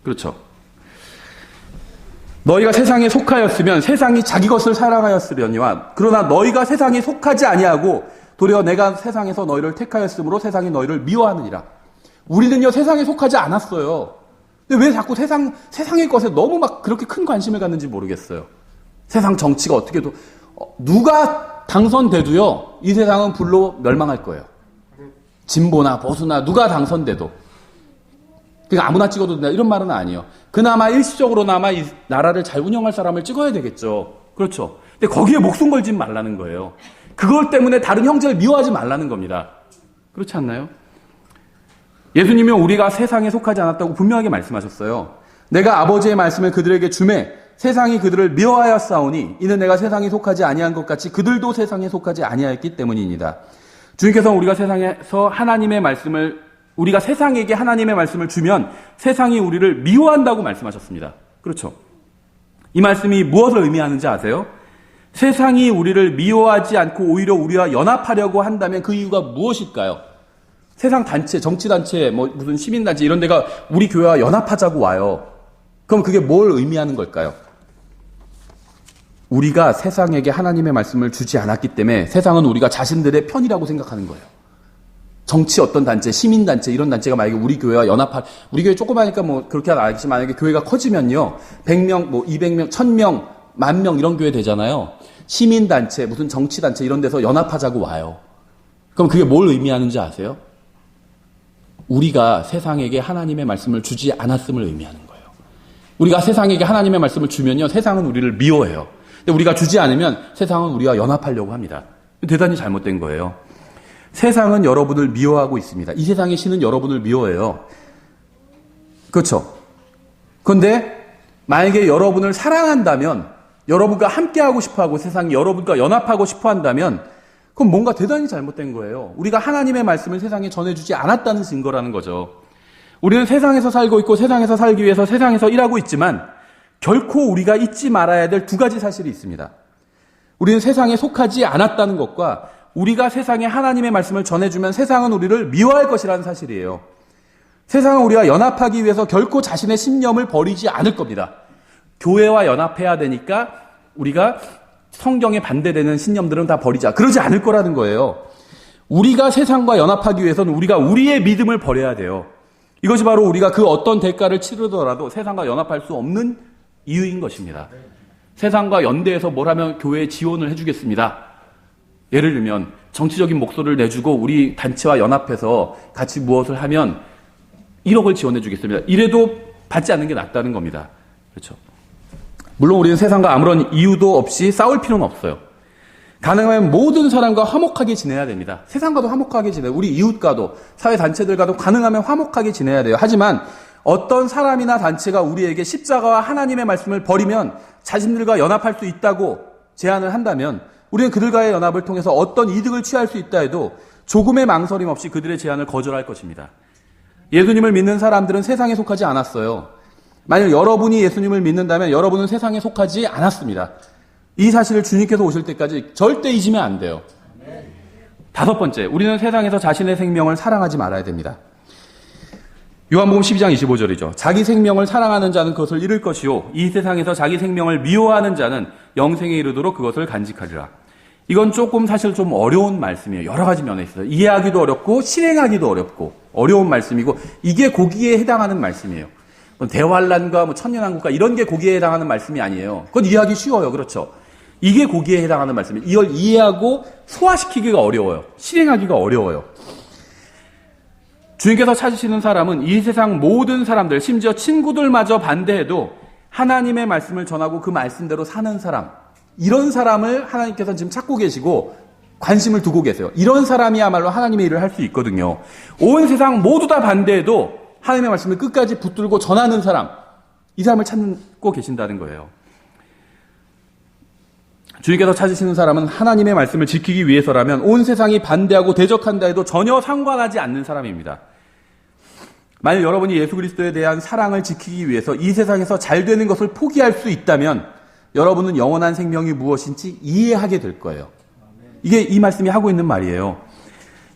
그렇죠. 너희가 세상에 속하였으면 세상이 자기 것을 사랑하였으려니와, 그러나 너희가 세상에 속하지 아니하고 도리어 내가 세상에서 너희를 택하였으므로 세상이 너희를 미워하느니라. 우리는요, 세상에 속하지 않았어요. 근데 왜 자꾸 세상의 것에 너무 막 그렇게 큰 관심을 갖는지 모르겠어요. 세상 정치가 어떻게도, 누가 당선돼도요, 이 세상은 불로 멸망할 거예요. 진보나 보수나 누가 당선돼도. 그러니까 아무나 찍어도 된다, 이런 말은 아니에요. 그나마 일시적으로나마 이 나라를 잘 운영할 사람을 찍어야 되겠죠. 그렇죠. 근데 거기에 목숨 걸지 말라는 거예요. 그걸 때문에 다른 형제를 미워하지 말라는 겁니다. 그렇지 않나요? 예수님이 우리가 세상에 속하지 않았다고 분명하게 말씀하셨어요. 내가 아버지의 말씀을 그들에게 주매 세상이 그들을 미워하였사오니 이는 내가 세상에 속하지 아니한 것 같이 그들도 세상에 속하지 아니하였기 때문이니이다. 주님께서는 우리가 세상에게 하나님의 말씀을 주면 세상이 우리를 미워한다고 말씀하셨습니다. 그렇죠. 이 말씀이 무엇을 의미하는지 아세요? 세상이 우리를 미워하지 않고 오히려 우리와 연합하려고 한다면 그 이유가 무엇일까요? 세상 단체, 정치단체, 무슨 시민단체 이런 데가 우리 교회와 연합하자고 와요. 그럼 그게 뭘 의미하는 걸까요? 우리가 세상에게 하나님의 말씀을 주지 않았기 때문에 세상은 우리가 자신들의 편이라고 생각하는 거예요. 정치 어떤 단체, 시민단체 이런 단체가 만약에 우리 교회와 우리 교회 조그마하니까 그렇게 알겠지만 만약에 교회가 커지면요. 100명, 200명, 1000명, 10,000명 이런 교회 되잖아요. 시민단체, 무슨 정치단체 이런 데서 연합하자고 와요. 그럼 그게 뭘 의미하는지 아세요? 우리가 세상에게 하나님의 말씀을 주지 않았음을 의미하는 거예요. 우리가 세상에게 하나님의 말씀을 주면요. 세상은 우리를 미워해요. 근데 우리가 주지 않으면 세상은 우리와 연합하려고 합니다. 대단히 잘못된 거예요. 세상은 여러분을 미워하고 있습니다. 이 세상의 신은 여러분을 미워해요. 그렇죠? 그런데 만약에 여러분을 사랑한다면, 여러분과 함께하고 싶어하고 세상이 여러분과 연합하고 싶어한다면 그럼 뭔가 대단히 잘못된 거예요. 우리가 하나님의 말씀을 세상에 전해주지 않았다는 증거라는 거죠. 우리는 세상에서 살고 있고 세상에서 살기 위해서 세상에서 일하고 있지만 결코 우리가 잊지 말아야 될 두 가지 사실이 있습니다. 우리는 세상에 속하지 않았다는 것과 우리가 세상에 하나님의 말씀을 전해주면 세상은 우리를 미워할 것이라는 사실이에요. 세상은 우리와 연합하기 위해서 결코 자신의 신념을 버리지 않을 겁니다. 교회와 연합해야 되니까 우리가 성경에 반대되는 신념들은 다 버리자. 그러지 않을 거라는 거예요. 우리가 세상과 연합하기 위해서는 우리가 우리의 믿음을 버려야 돼요. 이것이 바로 우리가 그 어떤 대가를 치르더라도 세상과 연합할 수 없는 이유인 것입니다. 세상과 연대해서 뭘 하면 교회에 지원을 해주겠습니다. 예를 들면 정치적인 목소리를 내주고 우리 단체와 연합해서 같이 무엇을 하면 1억을 지원해 주겠습니다. 이래도 받지 않는 게 낫다는 겁니다. 그렇죠. 물론 우리는 세상과 아무런 이유도 없이 싸울 필요는 없어요. 가능하면 모든 사람과 화목하게 지내야 됩니다. 세상과도 화목하게 지내요. 우리 이웃과도, 사회단체들과도 가능하면 화목하게 지내야 돼요. 하지만 어떤 사람이나 단체가 우리에게 십자가와 하나님의 말씀을 버리면 자신들과 연합할 수 있다고 제안을 한다면 우리는 그들과의 연합을 통해서 어떤 이득을 취할 수 있다 해도 조금의 망설임 없이 그들의 제안을 거절할 것입니다. 예수님을 믿는 사람들은 세상에 속하지 않았어요. 만약 여러분이 예수님을 믿는다면 여러분은 세상에 속하지 않았습니다. 이 사실을 주님께서 오실 때까지 절대 잊으면 안 돼요. 다섯 번째, 우리는 세상에서 자신의 생명을 사랑하지 말아야 됩니다. 요한복음 12장 25절이죠. 자기 생명을 사랑하는 자는 그것을 잃을 것이요 이 세상에서 자기 생명을 미워하는 자는 영생에 이르도록 그것을 간직하리라. 이건 조금 사실 좀 어려운 말씀이에요. 여러 가지 면에 있어요. 이해하기도 어렵고 실행하기도 어렵고 어려운 말씀이고 이게 고기에 해당하는 말씀이에요. 대환란과 천년왕국과 이런 게 고기에 해당하는 말씀이 아니에요. 그건 이해하기 쉬워요. 그렇죠? 이게 고기에 해당하는 말씀이에요. 이걸 이해하고 소화시키기가 어려워요. 실행하기가 어려워요. 주님께서 찾으시는 사람은 이 세상 모든 사람들, 심지어 친구들마저 반대해도 하나님의 말씀을 전하고 그 말씀대로 사는 사람, 이런 사람을 하나님께서는 지금 찾고 계시고 관심을 두고 계세요. 이런 사람이야말로 하나님의 일을 할 수 있거든요. 온 세상 모두 다 반대해도 하나님의 말씀을 끝까지 붙들고 전하는 사람, 이 사람을 찾고 계신다는 거예요. 주님께서 찾으시는 사람은 하나님의 말씀을 지키기 위해서라면 온 세상이 반대하고 대적한다 해도 전혀 상관하지 않는 사람입니다. 만약 여러분이 예수 그리스도에 대한 사랑을 지키기 위해서 이 세상에서 잘 되는 것을 포기할 수 있다면 여러분은 영원한 생명이 무엇인지 이해하게 될 거예요. 이게 이 말씀이 하고 있는 말이에요.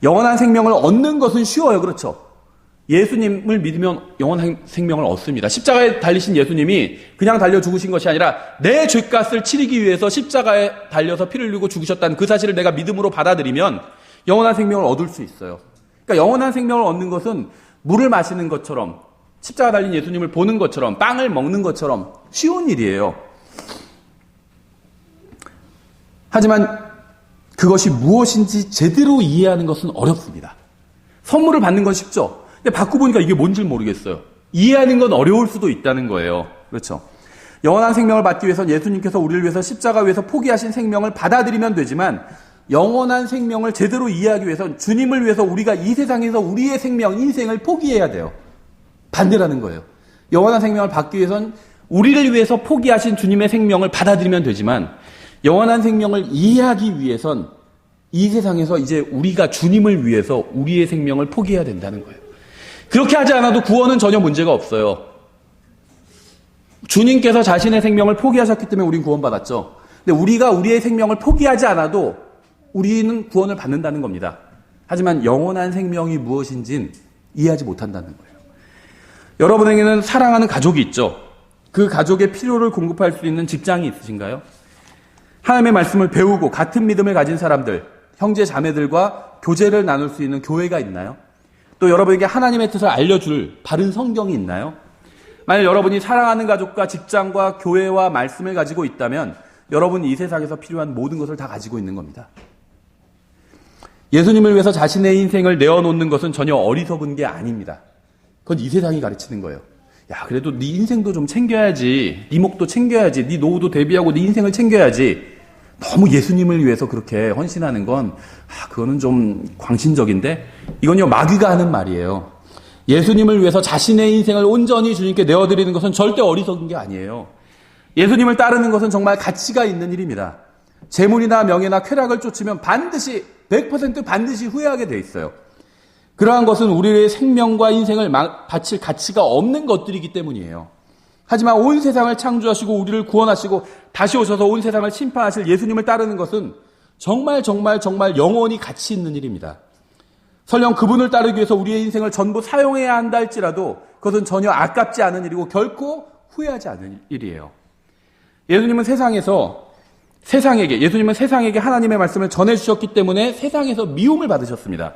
영원한 생명을 얻는 것은 쉬워요. 그렇죠? 예수님을 믿으면 영원한 생명을 얻습니다. 십자가에 달리신 예수님이 그냥 달려 죽으신 것이 아니라 내 죄값을 치르기 위해서 십자가에 달려서 피를 흘리고 죽으셨다는 그 사실을 내가 믿음으로 받아들이면 영원한 생명을 얻을 수 있어요. 그러니까 영원한 생명을 얻는 것은 물을 마시는 것처럼 십자가 달린 예수님을 보는 것처럼 빵을 먹는 것처럼 쉬운 일이에요. 하지만 그것이 무엇인지 제대로 이해하는 것은 어렵습니다. 선물을 받는 건 쉽죠. 근데 받고 보니까 이게 뭔지 모르겠어요. 이해하는 건 어려울 수도 있다는 거예요. 그렇죠? 영원한 생명을 받기 위해서는 예수님께서 우리를 위해서 십자가 위에서 포기하신 생명을 받아들이면 되지만 영원한 생명을 제대로 이해하기 위해서는 주님을 위해서 우리가 이 세상에서 우리의 생명, 인생을 포기해야 돼요. 반대라는 거예요. 영원한 생명을 받기 위해서는 우리를 위해서 포기하신 주님의 생명을 받아들이면 되지만 영원한 생명을 이해하기 위해선 이 세상에서 이제 우리가 주님을 위해서 우리의 생명을 포기해야 된다는 거예요. 그렇게 하지 않아도 구원은 전혀 문제가 없어요. 주님께서 자신의 생명을 포기하셨기 때문에 우린 구원받았죠. 근데 우리가 우리의 생명을 포기하지 않아도 우리는 구원을 받는다는 겁니다. 하지만 영원한 생명이 무엇인지는 이해하지 못한다는 거예요. 여러분에게는 사랑하는 가족이 있죠. 그 가족의 필요를 공급할 수 있는 직장이 있으신가요? 하나님의 말씀을 배우고 같은 믿음을 가진 사람들, 형제 자매들과 교제를 나눌 수 있는 교회가 있나요? 또 여러분에게 하나님의 뜻을 알려줄 바른 성경이 있나요? 만약 여러분이 사랑하는 가족과 직장과 교회와 말씀을 가지고 있다면 여러분이 이 세상에서 필요한 모든 것을 다 가지고 있는 겁니다. 예수님을 위해서 자신의 인생을 내어놓는 것은 전혀 어리석은 게 아닙니다. 그건 이 세상이 가르치는 거예요. 야, 그래도 네 인생도 좀 챙겨야지. 네 목도 챙겨야지. 네 노후도 대비하고 네 인생을 챙겨야지. 너무 예수님을 위해서 그렇게 헌신하는 건 그거는 좀 광신적인데 이건요 마귀가 하는 말이에요. 예수님을 위해서 자신의 인생을 온전히 주님께 내어드리는 것은 절대 어리석은 게 아니에요. 예수님을 따르는 것은 정말 가치가 있는 일입니다. 재물이나 명예나 쾌락을 쫓으면 반드시 100% 반드시 후회하게 돼 있어요. 그러한 것은 우리의 생명과 인생을 바칠 가치가 없는 것들이기 때문이에요. 하지만 온 세상을 창조하시고 우리를 구원하시고 다시 오셔서 온 세상을 심판하실 예수님을 따르는 것은 정말 영원히 가치 있는 일입니다. 설령 그분을 따르기 위해서 우리의 인생을 전부 사용해야 한다 할지라도 그것은 전혀 아깝지 않은 일이고 결코 후회하지 않은 일이에요. 예수님은 세상에게 하나님의 말씀을 전해주셨기 때문에 세상에서 미움을 받으셨습니다.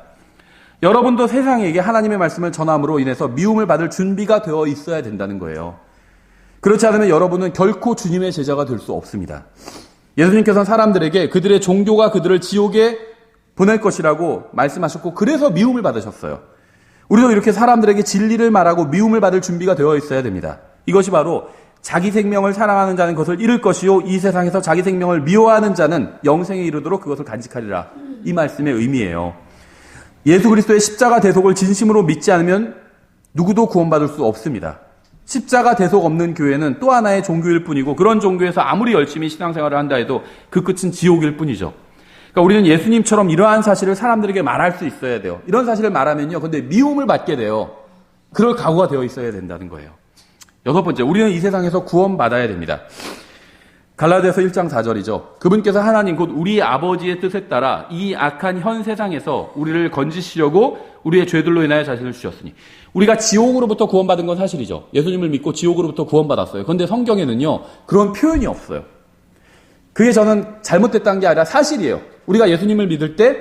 여러분도 세상에게 하나님의 말씀을 전함으로 인해서 미움을 받을 준비가 되어 있어야 된다는 거예요. 그렇지 않으면 여러분은 결코 주님의 제자가 될 수 없습니다. 예수님께서는 사람들에게 그들의 종교가 그들을 지옥에 보낼 것이라고 말씀하셨고 그래서 미움을 받으셨어요. 우리도 이렇게 사람들에게 진리를 말하고 미움을 받을 준비가 되어 있어야 됩니다. 이것이 바로 자기 생명을 사랑하는 자는 그것을 잃을 것이요 이 세상에서 자기 생명을 미워하는 자는 영생에 이르도록 그것을 간직하리라. 이 말씀의 의미예요. 예수 그리스도의 십자가 대속을 진심으로 믿지 않으면 누구도 구원받을 수 없습니다. 십자가 대속 없는 교회는 또 하나의 종교일 뿐이고 그런 종교에서 아무리 열심히 신앙생활을 한다 해도 그 끝은 지옥일 뿐이죠. 그러니까 우리는 예수님처럼 이러한 사실을 사람들에게 말할 수 있어야 돼요. 이런 사실을 말하면요. 근데 미움을 받게 돼요. 그럴 각오가 되어 있어야 된다는 거예요. 여섯 번째, 우리는 이 세상에서 구원받아야 됩니다. 갈라디아서 1장 4절이죠. 그분께서 하나님 곧 우리 아버지의 뜻에 따라 이 악한 현 세상에서 우리를 건지시려고 우리의 죄들로 인하여 자신을 주셨으니 우리가 지옥으로부터 구원받은 건 사실이죠. 예수님을 믿고 지옥으로부터 구원받았어요. 그런데 성경에는요. 그런 표현이 없어요. 그게 저는 잘못됐다는 게 아니라 사실이에요. 우리가 예수님을 믿을 때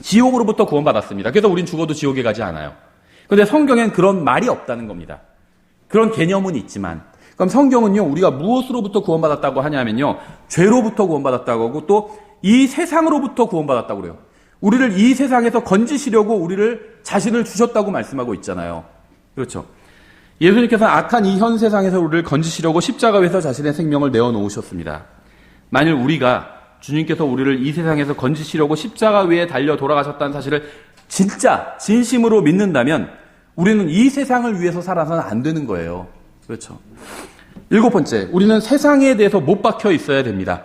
지옥으로부터 구원받았습니다. 그래서 우린 죽어도 지옥에 가지 않아요. 그런데 성경엔 그런 말이 없다는 겁니다. 그런 개념은 있지만 그럼 성경은요. 우리가 무엇으로부터 구원받았다고 하냐면요. 죄로부터 구원받았다고 하고 또 이 세상으로부터 구원받았다고 그래요. 우리를 이 세상에서 건지시려고 우리를 자신을 주셨다고 말씀하고 있잖아요. 그렇죠. 예수님께서는 악한 이 현 세상에서 우리를 건지시려고 십자가 위에서 자신의 생명을 내어놓으셨습니다. 만일 우리가 주님께서 우리를 이 세상에서 건지시려고 십자가 위에 달려 돌아가셨다는 사실을 진짜 진심으로 믿는다면 우리는 이 세상을 위해서 살아서는 안 되는 거예요. 그렇죠. 일곱 번째, 우리는 세상에 대해서 못 박혀 있어야 됩니다.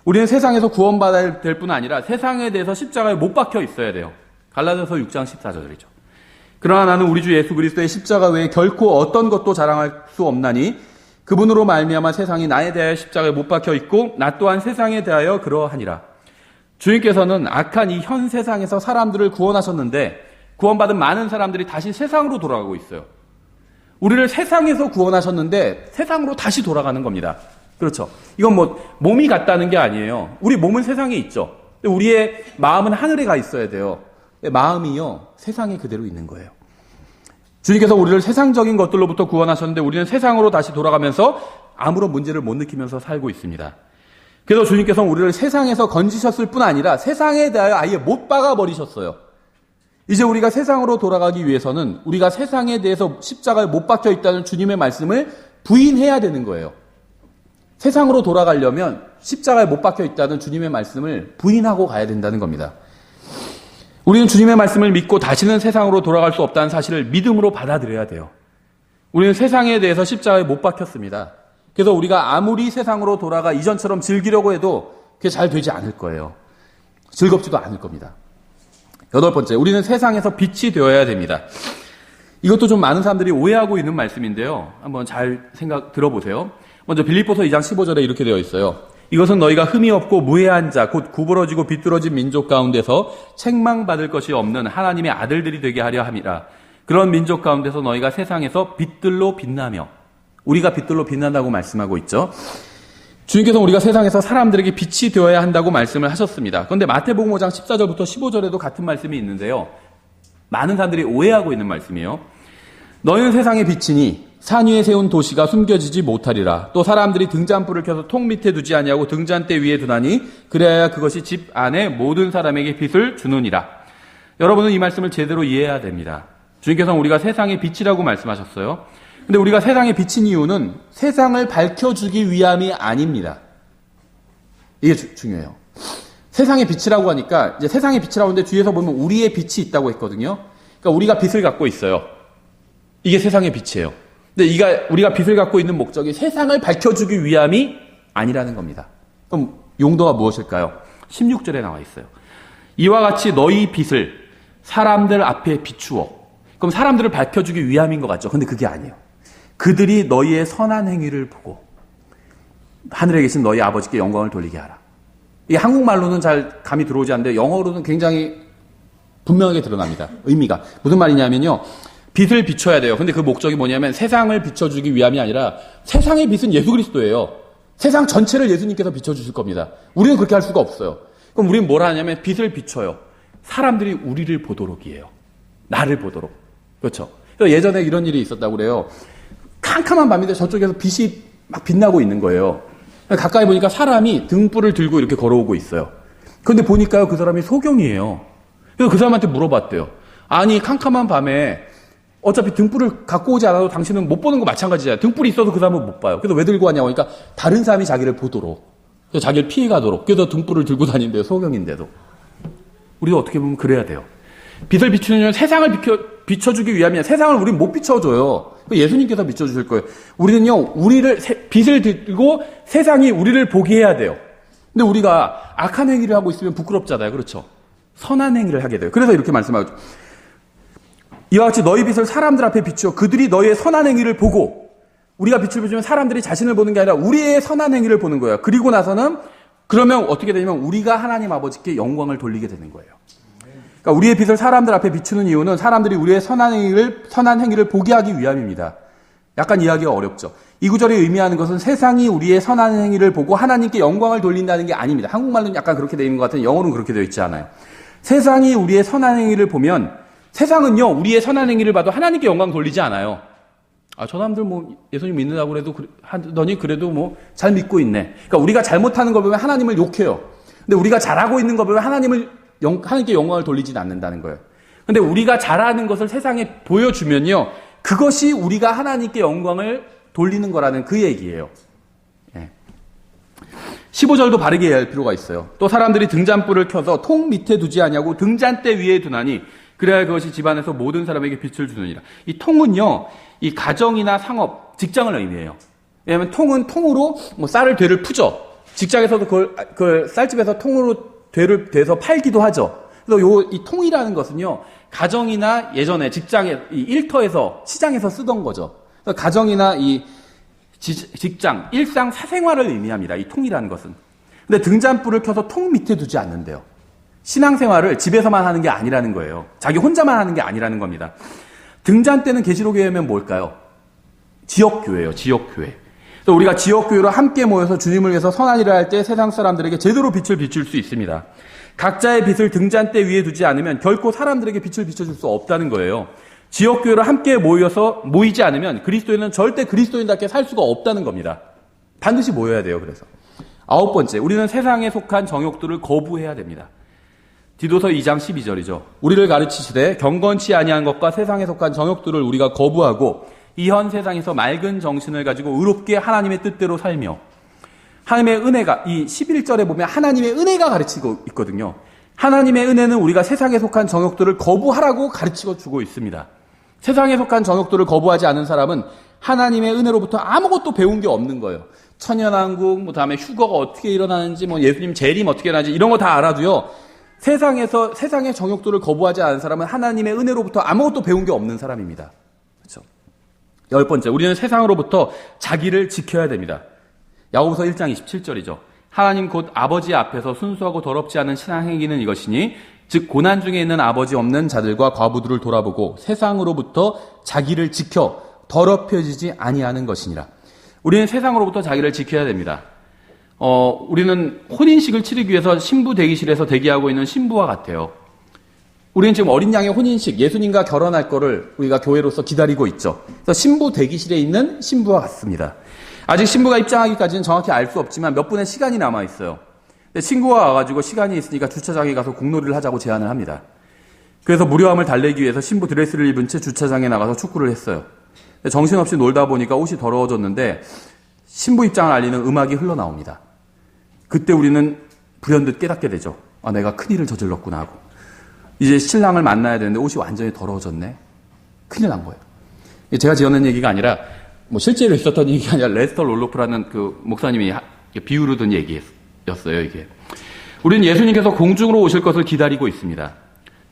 우리는 세상에서 구원받아야 될 뿐 아니라 세상에 대해서 십자가에 못 박혀 있어야 돼요. 갈라디아서 6장 14절이죠. 그러나 나는 우리 주 예수 그리스도의 십자가 외에 결코 어떤 것도 자랑할 수 없나니 그분으로 말미암아 세상이 나에 대하여 십자가에 못 박혀 있고 나 또한 세상에 대하여 그러하니라. 주님께서는 악한 이 현 세상에서 사람들을 구원하셨는데 구원받은 많은 사람들이 다시 세상으로 돌아가고 있어요. 우리를 세상에서 구원하셨는데 세상으로 다시 돌아가는 겁니다. 그렇죠. 이건 몸이 같다는 게 아니에요. 우리 몸은 세상에 있죠. 근데 우리의 마음은 하늘에 가 있어야 돼요. 마음이요, 세상에 그대로 있는 거예요. 주님께서 우리를 세상적인 것들로부터 구원하셨는데 우리는 세상으로 다시 돌아가면서 아무런 문제를 못 느끼면서 살고 있습니다. 그래서 주님께서는 우리를 세상에서 건지셨을 뿐 아니라 세상에 대하여 아예 못 박아버리셨어요. 이제 우리가 세상으로 돌아가기 위해서는 우리가 세상에 대해서 십자가에 못 박혀 있다는 주님의 말씀을 부인해야 되는 거예요. 세상으로 돌아가려면 십자가에 못 박혀 있다는 주님의 말씀을 부인하고 가야 된다는 겁니다. 우리는 주님의 말씀을 믿고 다시는 세상으로 돌아갈 수 없다는 사실을 믿음으로 받아들여야 돼요. 우리는 세상에 대해서 십자가에 못 박혔습니다. 그래서 우리가 아무리 세상으로 돌아가 이전처럼 즐기려고 해도 그게 잘 되지 않을 거예요. 즐겁지도 않을 겁니다. 여덟 번째, 우리는 세상에서 빛이 되어야 됩니다. 이것도 좀 많은 사람들이 오해하고 있는 말씀인데요. 한번 잘 들어보세요. 먼저 빌립보서 2장 15절에 이렇게 되어 있어요. 이것은 너희가 흠이 없고 무해한 자, 곧 구부러지고 비뚤어진 민족 가운데서 책망받을 것이 없는 하나님의 아들들이 되게 하려 함이라. 그런 민족 가운데서 너희가 세상에서 빛들로 빛나며, 우리가 빛들로 빛난다고 말씀하고 있죠. 주님께서 우리가 세상에서 사람들에게 빛이 되어야 한다고 말씀을 하셨습니다. 그런데 마태복음 5장 14절부터 15절에도 같은 말씀이 있는데요. 많은 사람들이 오해하고 있는 말씀이에요. 너희는 세상의 빛이니 산 위에 세운 도시가 숨겨지지 못하리라. 또 사람들이 등잔불을 켜서 통 밑에 두지 아니하고 등잔대 위에 두나니 그래야 그것이 집 안에 모든 사람에게 빛을 주느니라. 여러분은 이 말씀을 제대로 이해해야 됩니다. 주님께서는 우리가 세상의 빛이라고 말씀하셨어요. 근데 우리가 세상의 빛인 이유는 세상을 밝혀주기 위함이 아닙니다. 이게 중요해요. 세상의 빛이라고 하니까 이제 세상의 빛이라고 하는데 뒤에서 보면 우리의 빛이 있다고 했거든요. 그러니까 우리가 빛을 갖고 있어요. 이게 세상의 빛이에요. 근데 우리가 빛을 갖고 있는 목적이 세상을 밝혀주기 위함이 아니라는 겁니다. 그럼 용도가 무엇일까요? 16절에 나와 있어요. 이와 같이 너희 빛을 사람들 앞에 비추어. 그럼 사람들을 밝혀주기 위함인 것 같죠? 근데 그게 아니에요. 그들이 너희의 선한 행위를 보고 하늘에 계신 너희 아버지께 영광을 돌리게 하라. 이게 한국말로는 잘 감이 들어오지 않는데 영어로는 굉장히 분명하게 드러납니다. 의미가. 무슨 말이냐면요. 빛을 비춰야 돼요. 근데 그 목적이 뭐냐면 세상을 비춰주기 위함이 아니라 세상의 빛은 예수 그리스도예요. 세상 전체를 예수님께서 비춰주실 겁니다. 우리는 그렇게 할 수가 없어요. 그럼 우리는 뭘 하냐면 빛을 비춰요. 사람들이 우리를 보도록이에요. 나를 보도록. 그렇죠. 그래서 예전에 이런 일이 있었다고 그래요. 캄캄한 밤인데 저쪽에서 빛이 막 빛나고 있는 거예요. 가까이 보니까 사람이 등불을 들고 이렇게 걸어오고 있어요. 그런데 보니까요, 그 사람이 소경이에요. 그래서 그 사람한테 물어봤대요. 아니, 캄캄한 밤에 어차피 등불을 갖고 오지 않아도 당신은 못 보는 거 마찬가지잖아요. 등불이 있어도 그 사람은 못 봐요. 그래서 왜 들고 왔냐고 하니까 다른 사람이 자기를 보도록, 그래서 자기를 피해가도록, 그래서 등불을 들고 다닌대요. 소경인데도. 우리도 어떻게 보면 그래야 돼요. 빛을 비추는 이유는 세상을 비춰주기 위함이야. 세상을 우리는 못 비춰줘요. 예수님께서 비춰주실 거예요. 우리는요, 빛을 들고 세상이 우리를 보게 해야 돼요. 근데 우리가 악한 행위를 하고 있으면 부끄럽잖아요. 그렇죠? 선한 행위를 하게 돼요. 그래서 이렇게 말씀하죠. 이와 같이 너희 빛을 사람들 앞에 비추어 그들이 너희의 선한 행위를 보고, 우리가 빛을 비추면 사람들이 자신을 보는 게 아니라 우리의 선한 행위를 보는 거예요. 그리고 나서는 그러면 어떻게 되냐면 우리가 하나님 아버지께 영광을 돌리게 되는 거예요. 그러니까 우리의 빛을 사람들 앞에 비추는 이유는 사람들이 우리의 선한 행위를 보게 하기 위함입니다. 약간 이해하기가 어렵죠. 이 구절이 의미하는 것은 세상이 우리의 선한 행위를 보고 하나님께 영광을 돌린다는 게 아닙니다. 한국말로는 약간 그렇게 되어 있는 것 같은데 영어로는 그렇게 되어 있지 않아요. 세상이 우리의 선한 행위를 보면, 세상은요, 우리의 선한 행위를 봐도 하나님께 영광 돌리지 않아요. 저 사람들 예수님 믿는다고 하더니 그래도 잘 믿고 있네. 그러니까 우리가 잘못하는 걸 보면 하나님을 욕해요. 근데 우리가 잘하고 있는 걸 보면 하나님께 영광을 돌리진 않는다는 거예요. 근데 우리가 잘하는 것을 세상에 보여주면요, 그것이 우리가 하나님께 영광을 돌리는 거라는 그 얘기예요. 15절도 바르게 이해할 필요가 있어요. 또 사람들이 등잔불을 켜서 통 밑에 두지 아니하고 등잔대 위에 두나니 그래야 그것이 집안에서 모든 사람에게 빛을 주느니라. 이 통은요, 이 가정이나 상업, 직장을 의미해요. 왜냐하면 통으로 쌀을 되를 푸죠. 직장에서도 그걸 쌀집에서 통으로 되를 대서 팔기도 하죠. 그래서 이 통이라는 것은요, 가정이나 예전에 직장에, 이 일터에서, 시장에서 쓰던 거죠. 그래서 가정이나 이 직장, 일상, 사생활을 의미합니다. 이 통이라는 것은. 근데 등잔불을 켜서 통 밑에 두지 않는데요. 신앙생활을 집에서만 하는 게 아니라는 거예요. 자기 혼자만 하는 게 아니라는 겁니다. 등잔대는 계시록에 의하면 뭘까요? 지역교회예요. 지역교회. 그래서 우리가 지역교회로 함께 모여서 주님을 위해서 선한 일을 할 때 세상 사람들에게 제대로 빛을 비출 수 있습니다. 각자의 빛을 등잔대 위에 두지 않으면 결코 사람들에게 빛을 비춰줄 수 없다는 거예요. 지역교회로 함께 모이지 않으면 그리스도인은 절대 그리스도인답게 살 수가 없다는 겁니다. 반드시 모여야 돼요. 그래서 9번째, 우리는 세상에 속한 정욕들을 거부해야 됩니다. 디도서 2장 12절이죠. 우리를 가르치시되 경건치 아니한 것과 세상에 속한 정욕들을 우리가 거부하고 이 현 세상에서 맑은 정신을 가지고 의롭게 하나님의 뜻대로 살며, 하나님의 은혜가, 이 11절에 보면 하나님의 은혜가 가르치고 있거든요. 하나님의 은혜는 우리가 세상에 속한 정욕들을 거부하라고 가르치고 주고 있습니다. 세상에 속한 정욕들을 거부하지 않은 사람은 하나님의 은혜로부터 아무것도 배운 게 없는 거예요. 천연왕국, 다음에 휴거가 어떻게 일어나는지, 예수님 재림 어떻게 일어나는지 이런 거 다 알아도요, 세상의 정욕들을 거부하지 않은 사람은 하나님의 은혜로부터 아무것도 배운 게 없는 사람입니다. 그렇죠? 10번째, 우리는 세상으로부터 자기를 지켜야 됩니다. 야고보서 1장 27절이죠. 하나님 곧 아버지 앞에서 순수하고 더럽지 않은 신앙 행위는 이것이니 즉 고난 중에 있는 아버지 없는 자들과 과부들을 돌아보고 세상으로부터 자기를 지켜 더럽혀지지 아니하는 것이니라. 우리는 세상으로부터 자기를 지켜야 됩니다. 우리는 혼인식을 치르기 위해서 신부 대기실에서 대기하고 있는 신부와 같아요. 우리는 지금 어린 양의 혼인식, 예수님과 결혼할 거를 우리가 교회로서 기다리고 있죠. 그래서 신부 대기실에 있는 신부와 같습니다. 아직 신부가 입장하기까지는 정확히 알 수 없지만 몇 분의 시간이 남아 있어요. 근데 친구가 와가지고 시간이 있으니까 주차장에 가서 공놀이를 하자고 제안을 합니다. 그래서 무료함을 달래기 위해서 신부 드레스를 입은 채 주차장에 나가서 축구를 했어요. 정신없이 놀다 보니까 옷이 더러워졌는데 신부 입장을 알리는 음악이 흘러나옵니다. 그때 우리는 불현듯 깨닫게 되죠. 내가 큰일을 저질렀구나 하고. 이제 신랑을 만나야 되는데 옷이 완전히 더러워졌네. 큰일 난 거예요. 제가 지어낸 얘기가 아니라 실제로 있었던 얘기가 아니라 레스터 롤로프라는 그 목사님이 비유로 든 얘기였어요. 이게. 우리는 예수님께서 공중으로 오실 것을 기다리고 있습니다.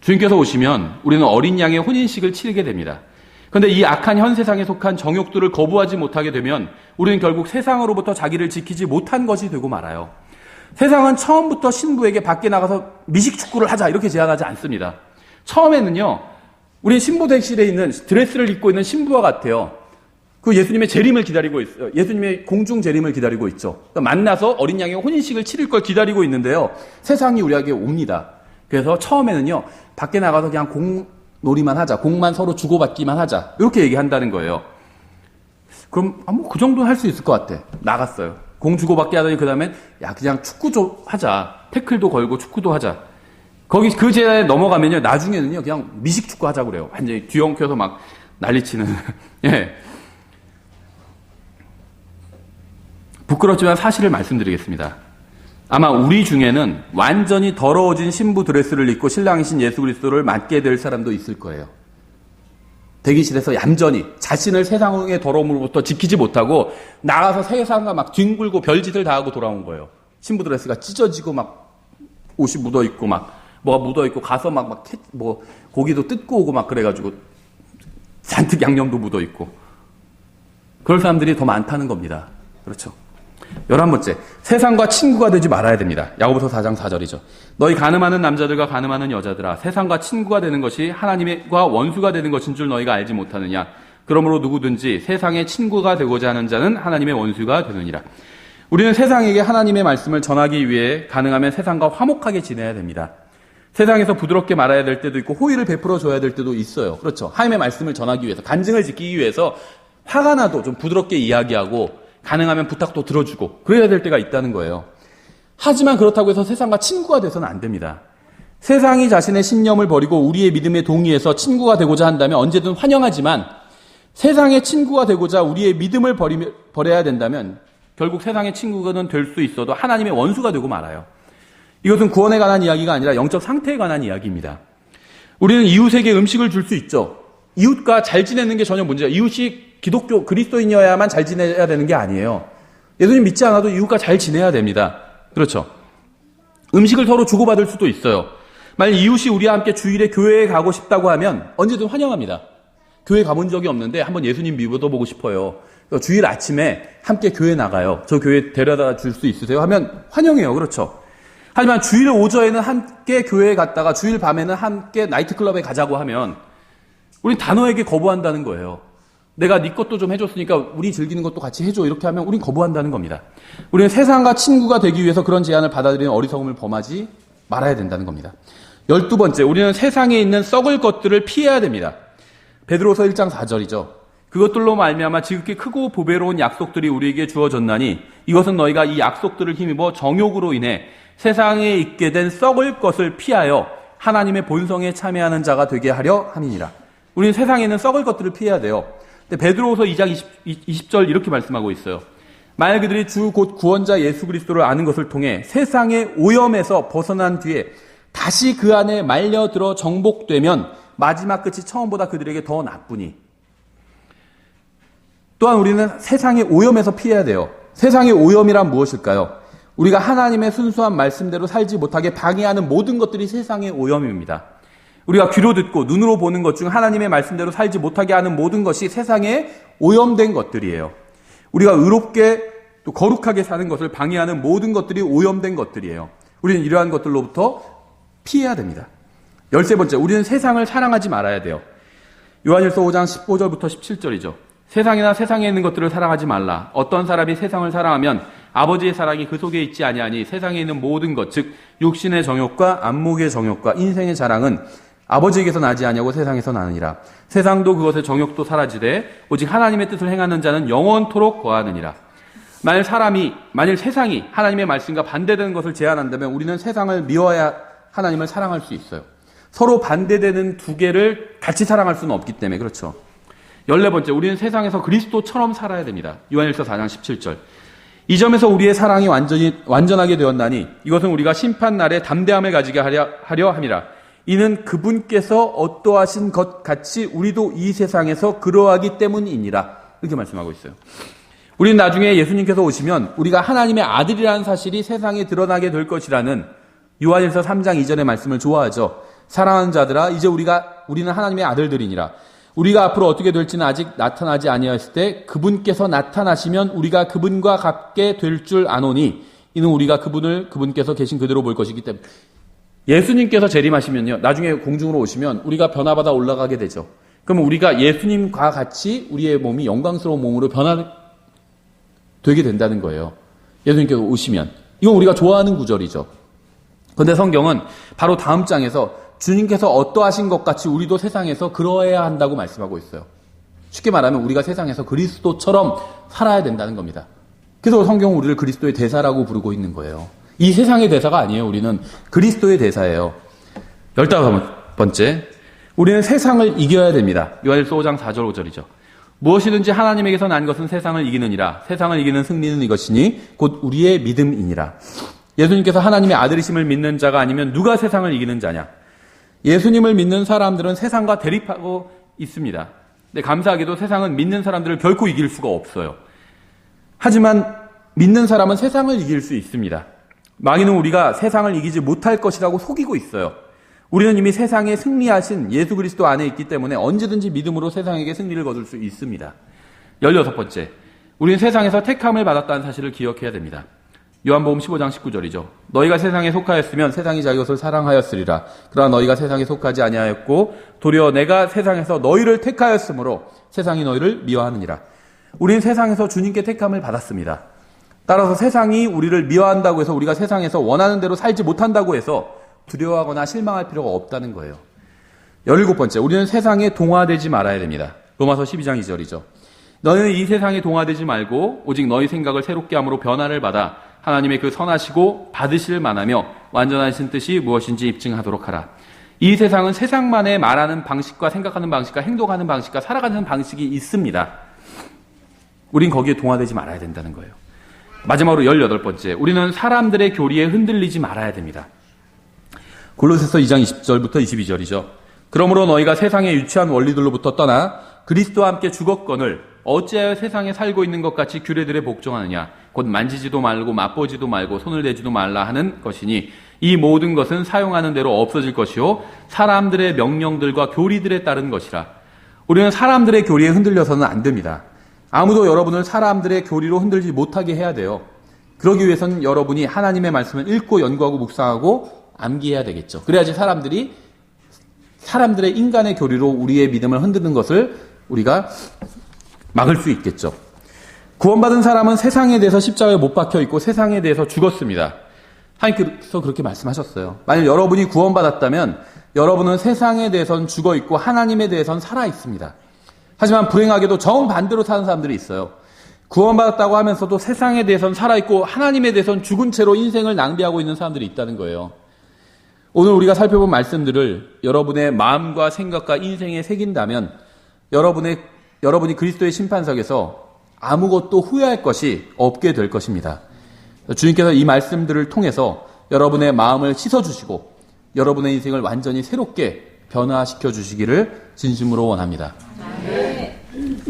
주님께서 오시면 우리는 어린 양의 혼인식을 치르게 됩니다. 그런데 이 악한 현 세상에 속한 정욕들을 거부하지 못하게 되면 우리는 결국 세상으로부터 자기를 지키지 못한 것이 되고 말아요. 세상은 처음부터 신부에게 밖에 나가서 미식축구를 하자 이렇게 제안하지 않습니다. 처음에는요, 우리 신부 대기실에 있는 드레스를 입고 있는 신부와 같아요. 그 예수님의 재림을 기다리고 있어요. 예수님의 공중 재림을 기다리고 있죠. 만나서 어린 양의 혼인식을 치를 걸 기다리고 있는데요. 세상이 우리에게 옵니다. 그래서 처음에는요, 밖에 나가서 그냥 공놀이만 하자, 공만 서로 주고받기만 하자 이렇게 얘기한다는 거예요. 그럼 그 정도는 할 수 있을 것 같아. 나갔어요. 공 주고받기 하더니 그 다음엔 그냥 축구 좀 하자. 태클도 걸고 축구도 하자. 거기 그 제안에 넘어가면요, 나중에는요 그냥 미식축구 하자고 그래요. 완전히 뒤엉켜서 막 난리치는 예. 부끄럽지만 사실을 말씀드리겠습니다. 아마 우리 중에는 완전히 더러워진 신부 드레스를 입고 신랑이신 예수 그리스도를 맞게 될 사람도 있을 거예요. 대기실에서 얌전히 자신을 세상의 더러움으로부터 지키지 못하고 나가서 세상과 막 뒹굴고 별짓을 다 하고 돌아온 거예요. 신부 드레스가 찢어지고 막 옷이 묻어있고 막 뭐가 묻어있고 가서 막 고기도 뜯고 오고 막 그래가지고 잔뜩 양념도 묻어있고 그럴 사람들이 더 많다는 겁니다. 그렇죠. 11번째, 세상과 친구가 되지 말아야 됩니다. 야고보서 4장 4절이죠. 너희 가늠하는 남자들과 가늠하는 여자들아, 세상과 친구가 되는 것이 하나님과 원수가 되는 것인 줄 너희가 알지 못하느냐. 그러므로 누구든지 세상의 친구가 되고자 하는 자는 하나님의 원수가 되느니라. 우리는 세상에게 하나님의 말씀을 전하기 위해 가능하면 세상과 화목하게 지내야 됩니다. 세상에서 부드럽게 말아야 될 때도 있고 호의를 베풀어 줘야 될 때도 있어요. 그렇죠. 하나님의 말씀을 전하기 위해서, 간증을 지키기 위해서 화가 나도 좀 부드럽게 이야기하고 가능하면 부탁도 들어주고 그래야 될 때가 있다는 거예요. 하지만 그렇다고 해서 세상과 친구가 돼서는 안 됩니다. 세상이 자신의 신념을 버리고 우리의 믿음에 동의해서 친구가 되고자 한다면 언제든 환영하지만 세상의 친구가 되고자 우리의 믿음을 버려야 된다면 결국 세상의 친구는 될 수 있어도 하나님의 원수가 되고 말아요. 이것은 구원에 관한 이야기가 아니라 영적 상태에 관한 이야기입니다. 우리는 이웃에게 음식을 줄 수 있죠. 이웃과 잘 지내는 게 전혀 문제예요. 이웃이 기독교 그리스도인이어야만 잘 지내야 되는 게 아니에요. 예수님 믿지 않아도 이웃과 잘 지내야 됩니다. 그렇죠. 음식을 서로 주고받을 수도 있어요. 만약 이웃이 우리와 함께 주일에 교회에 가고 싶다고 하면 언제든 환영합니다. 교회 가본 적이 없는데 한번 예수님 믿어보고 싶어요. 주일 아침에 함께 교회 나가요. 저 교회 데려다 줄 수 있으세요? 하면 환영해요. 그렇죠. 하지만 주일 오전에는 함께 교회에 갔다가 주일 밤에는 함께 나이트클럽에 가자고 하면 우린 단호하게 거부한다는 거예요. 내가 네 것도 좀 해줬으니까 우리 즐기는 것도 같이 해줘. 이렇게 하면 우린 거부한다는 겁니다. 우리는 세상과 친구가 되기 위해서 그런 제안을 받아들이는 어리석음을 범하지 말아야 된다는 겁니다. 12번째, 우리는 세상에 있는 썩을 것들을 피해야 됩니다. 베드로서 1장 4절이죠. 그것들로 말미암아 지극히 크고 보배로운 약속들이 우리에게 주어졌나니 이것은 너희가 이 약속들을 힘입어 정욕으로 인해 세상에 있게 된 썩을 것을 피하여 하나님의 본성에 참여하는 자가 되게 하려 함이니라. 우리는 세상에 있는 썩을 것들을 피해야 돼요. 근데 베드로서 2장 20절 이렇게 말씀하고 있어요. 만약 그들이 주 곧 구원자 예수 그리스도를 아는 것을 통해 세상의 오염에서 벗어난 뒤에 다시 그 안에 말려들어 정복되면 마지막 끝이 처음보다 그들에게 더 나쁘니. 또한 우리는 세상의 오염에서 피해야 돼요. 세상의 오염이란 무엇일까요? 우리가 하나님의 순수한 말씀대로 살지 못하게 방해하는 모든 것들이 세상의 오염입니다. 우리가 귀로 듣고 눈으로 보는 것 중 하나님의 말씀대로 살지 못하게 하는 모든 것이 세상에 오염된 것들이에요. 우리가 의롭게 또 거룩하게 사는 것을 방해하는 모든 것들이 오염된 것들이에요. 우리는 이러한 것들로부터 피해야 됩니다. 13번째, 우리는 세상을 사랑하지 말아야 돼요. 요한일서 5장 15절부터 17절이죠. 세상이나 세상에 있는 것들을 사랑하지 말라. 어떤 사람이 세상을 사랑하면 아버지의 사랑이 그 속에 있지 아니하니 세상에 있는 모든 것, 즉 육신의 정욕과 안목의 정욕과 인생의 자랑은 아버지에게서 나지 아니하고 세상에서 나느니라. 세상도 그것의 정욕도 사라지되 오직 하나님의 뜻을 행하는 자는 영원토록 거하느니라. 만일 세상이 하나님의 말씀과 반대되는 것을 제안한다면 우리는 세상을 미워야 하나님을 사랑할 수 있어요. 서로 반대되는 두 개를 같이 사랑할 수는 없기 때문에 그렇죠. 14번째, 우리는 세상에서 그리스도처럼 살아야 됩니다. 요한일서 4장 17절. 이 점에서 우리의 사랑이 완전하게 되었나니 이것은 우리가 심판날에 담대함을 가지게 하려 함이라. 이는 그분께서 어떠하신 것 같이 우리도 이 세상에서 그러하기 때문이니라. 이렇게 말씀하고 있어요. 우리는 나중에 예수님께서 오시면 우리가 하나님의 아들이라는 사실이 세상에 드러나게 될 것이라는 요한일서 3장 2절의 말씀을 좋아하죠. 사랑하는 자들아, 이제 우리는 하나님의 아들들이니라. 우리가 앞으로 어떻게 될지는 아직 나타나지 아니하였을 때 그분께서 나타나시면 우리가 그분과 같게 될 줄 아노니 이는 우리가 그분께서 계신 그대로 볼 것이기 때문에. 예수님께서 재림하시면요, 나중에 공중으로 오시면 우리가 변화받아 올라가게 되죠. 그러면 우리가 예수님과 같이 우리의 몸이 영광스러운 몸으로 변화되게 된다는 거예요. 예수님께서 오시면. 이건 우리가 좋아하는 구절이죠. 그런데 성경은 바로 다음 장에서 주님께서 어떠하신 것 같이 우리도 세상에서 그러해야 한다고 말씀하고 있어요. 쉽게 말하면 우리가 세상에서 그리스도처럼 살아야 된다는 겁니다. 그래서 성경은 우리를 그리스도의 대사라고 부르고 있는 거예요. 이 세상의 대사가 아니에요. 우리는 그리스도의 대사예요. 15번째, 우리는 세상을 이겨야 됩니다. 요한일서 5장 4절 5절이죠. 무엇이든지 하나님에게서 난 것은 세상을 이기느니라. 세상을 이기는 승리는 이것이니 곧 우리의 믿음이니라. 예수님께서 하나님의 아들이심을 믿는 자가 아니면 누가 세상을 이기는 자냐? 예수님을 믿는 사람들은 세상과 대립하고 있습니다. 근데 감사하게도 세상은 믿는 사람들을 결코 이길 수가 없어요. 하지만 믿는 사람은 세상을 이길 수 있습니다. 마귀는 우리가 세상을 이기지 못할 것이라고 속이고 있어요. 우리는 이미 세상에 승리하신 예수 그리스도 안에 있기 때문에 언제든지 믿음으로 세상에게 승리를 거둘 수 있습니다. 16번째, 우리는 세상에서 택함을 받았다는 사실을 기억해야 됩니다. 요한복음 15장 19절이죠. 너희가 세상에 속하였으면 세상이 자기 것을 사랑하였으리라. 그러나 너희가 세상에 속하지 아니하였고 도리어 내가 세상에서 너희를 택하였으므로 세상이 너희를 미워하느니라. 우리는 세상에서 주님께 택함을 받았습니다. 따라서 세상이 우리를 미워한다고 해서 우리가 세상에서 원하는 대로 살지 못한다고 해서 두려워하거나 실망할 필요가 없다는 거예요. 17번째, 우리는 세상에 동화되지 말아야 됩니다. 로마서 12장 2절이죠. 너희는 이 세상에 동화되지 말고 오직 너희 생각을 새롭게 함으로 변화를 받아 하나님의 그 선하시고 받으실 만하며 완전하신 뜻이 무엇인지 입증하도록 하라. 이 세상은 세상만의 말하는 방식과 생각하는 방식과 행동하는 방식과 살아가는 방식이 있습니다. 우린 거기에 동화되지 말아야 된다는 거예요. 마지막으로 18번째, 우리는 사람들의 교리에 흔들리지 말아야 됩니다. 골로새서 2장 20절부터 22절이죠. 그러므로 너희가 세상의 유치한 원리들로부터 떠나 그리스도와 함께 죽었거늘 어찌하여 세상에 살고 있는 것 같이 규례들에 복종하느냐. 곧 만지지도 말고 맛보지도 말고 손을 대지도 말라 하는 것이니 이 모든 것은 사용하는 대로 없어질 것이요 사람들의 명령들과 교리들에 따른 것이라. 우리는 사람들의 교리에 흔들려서는 안 됩니다. 아무도 여러분을 사람들의 교리로 흔들지 못하게 해야 돼요. 그러기 위해서는 여러분이 하나님의 말씀을 읽고 연구하고 묵상하고 암기해야 되겠죠. 그래야지 사람들의 인간의 교리로 우리의 믿음을 흔드는 것을 우리가 막을 수 있겠죠. 구원받은 사람은 세상에 대해서 십자가에 못 박혀 있고 세상에 대해서 죽었습니다. 하나님께서 그렇게 말씀하셨어요. 만약 여러분이 구원받았다면 여러분은 세상에 대해서는 죽어 있고 하나님에 대해서는 살아 있습니다. 하지만 불행하게도 정반대로 사는 사람들이 있어요. 구원받았다고 하면서도 세상에 대해서는 살아있고 하나님에 대해서는 죽은 채로 인생을 낭비하고 있는 사람들이 있다는 거예요. 오늘 우리가 살펴본 말씀들을 여러분의 마음과 생각과 인생에 새긴다면 여러분이 그리스도의 심판석에서 아무것도 후회할 것이 없게 될 것입니다. 주님께서 이 말씀들을 통해서 여러분의 마음을 씻어주시고 여러분의 인생을 완전히 새롭게 변화시켜 주시기를 진심으로 원합니다.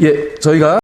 예, 저희가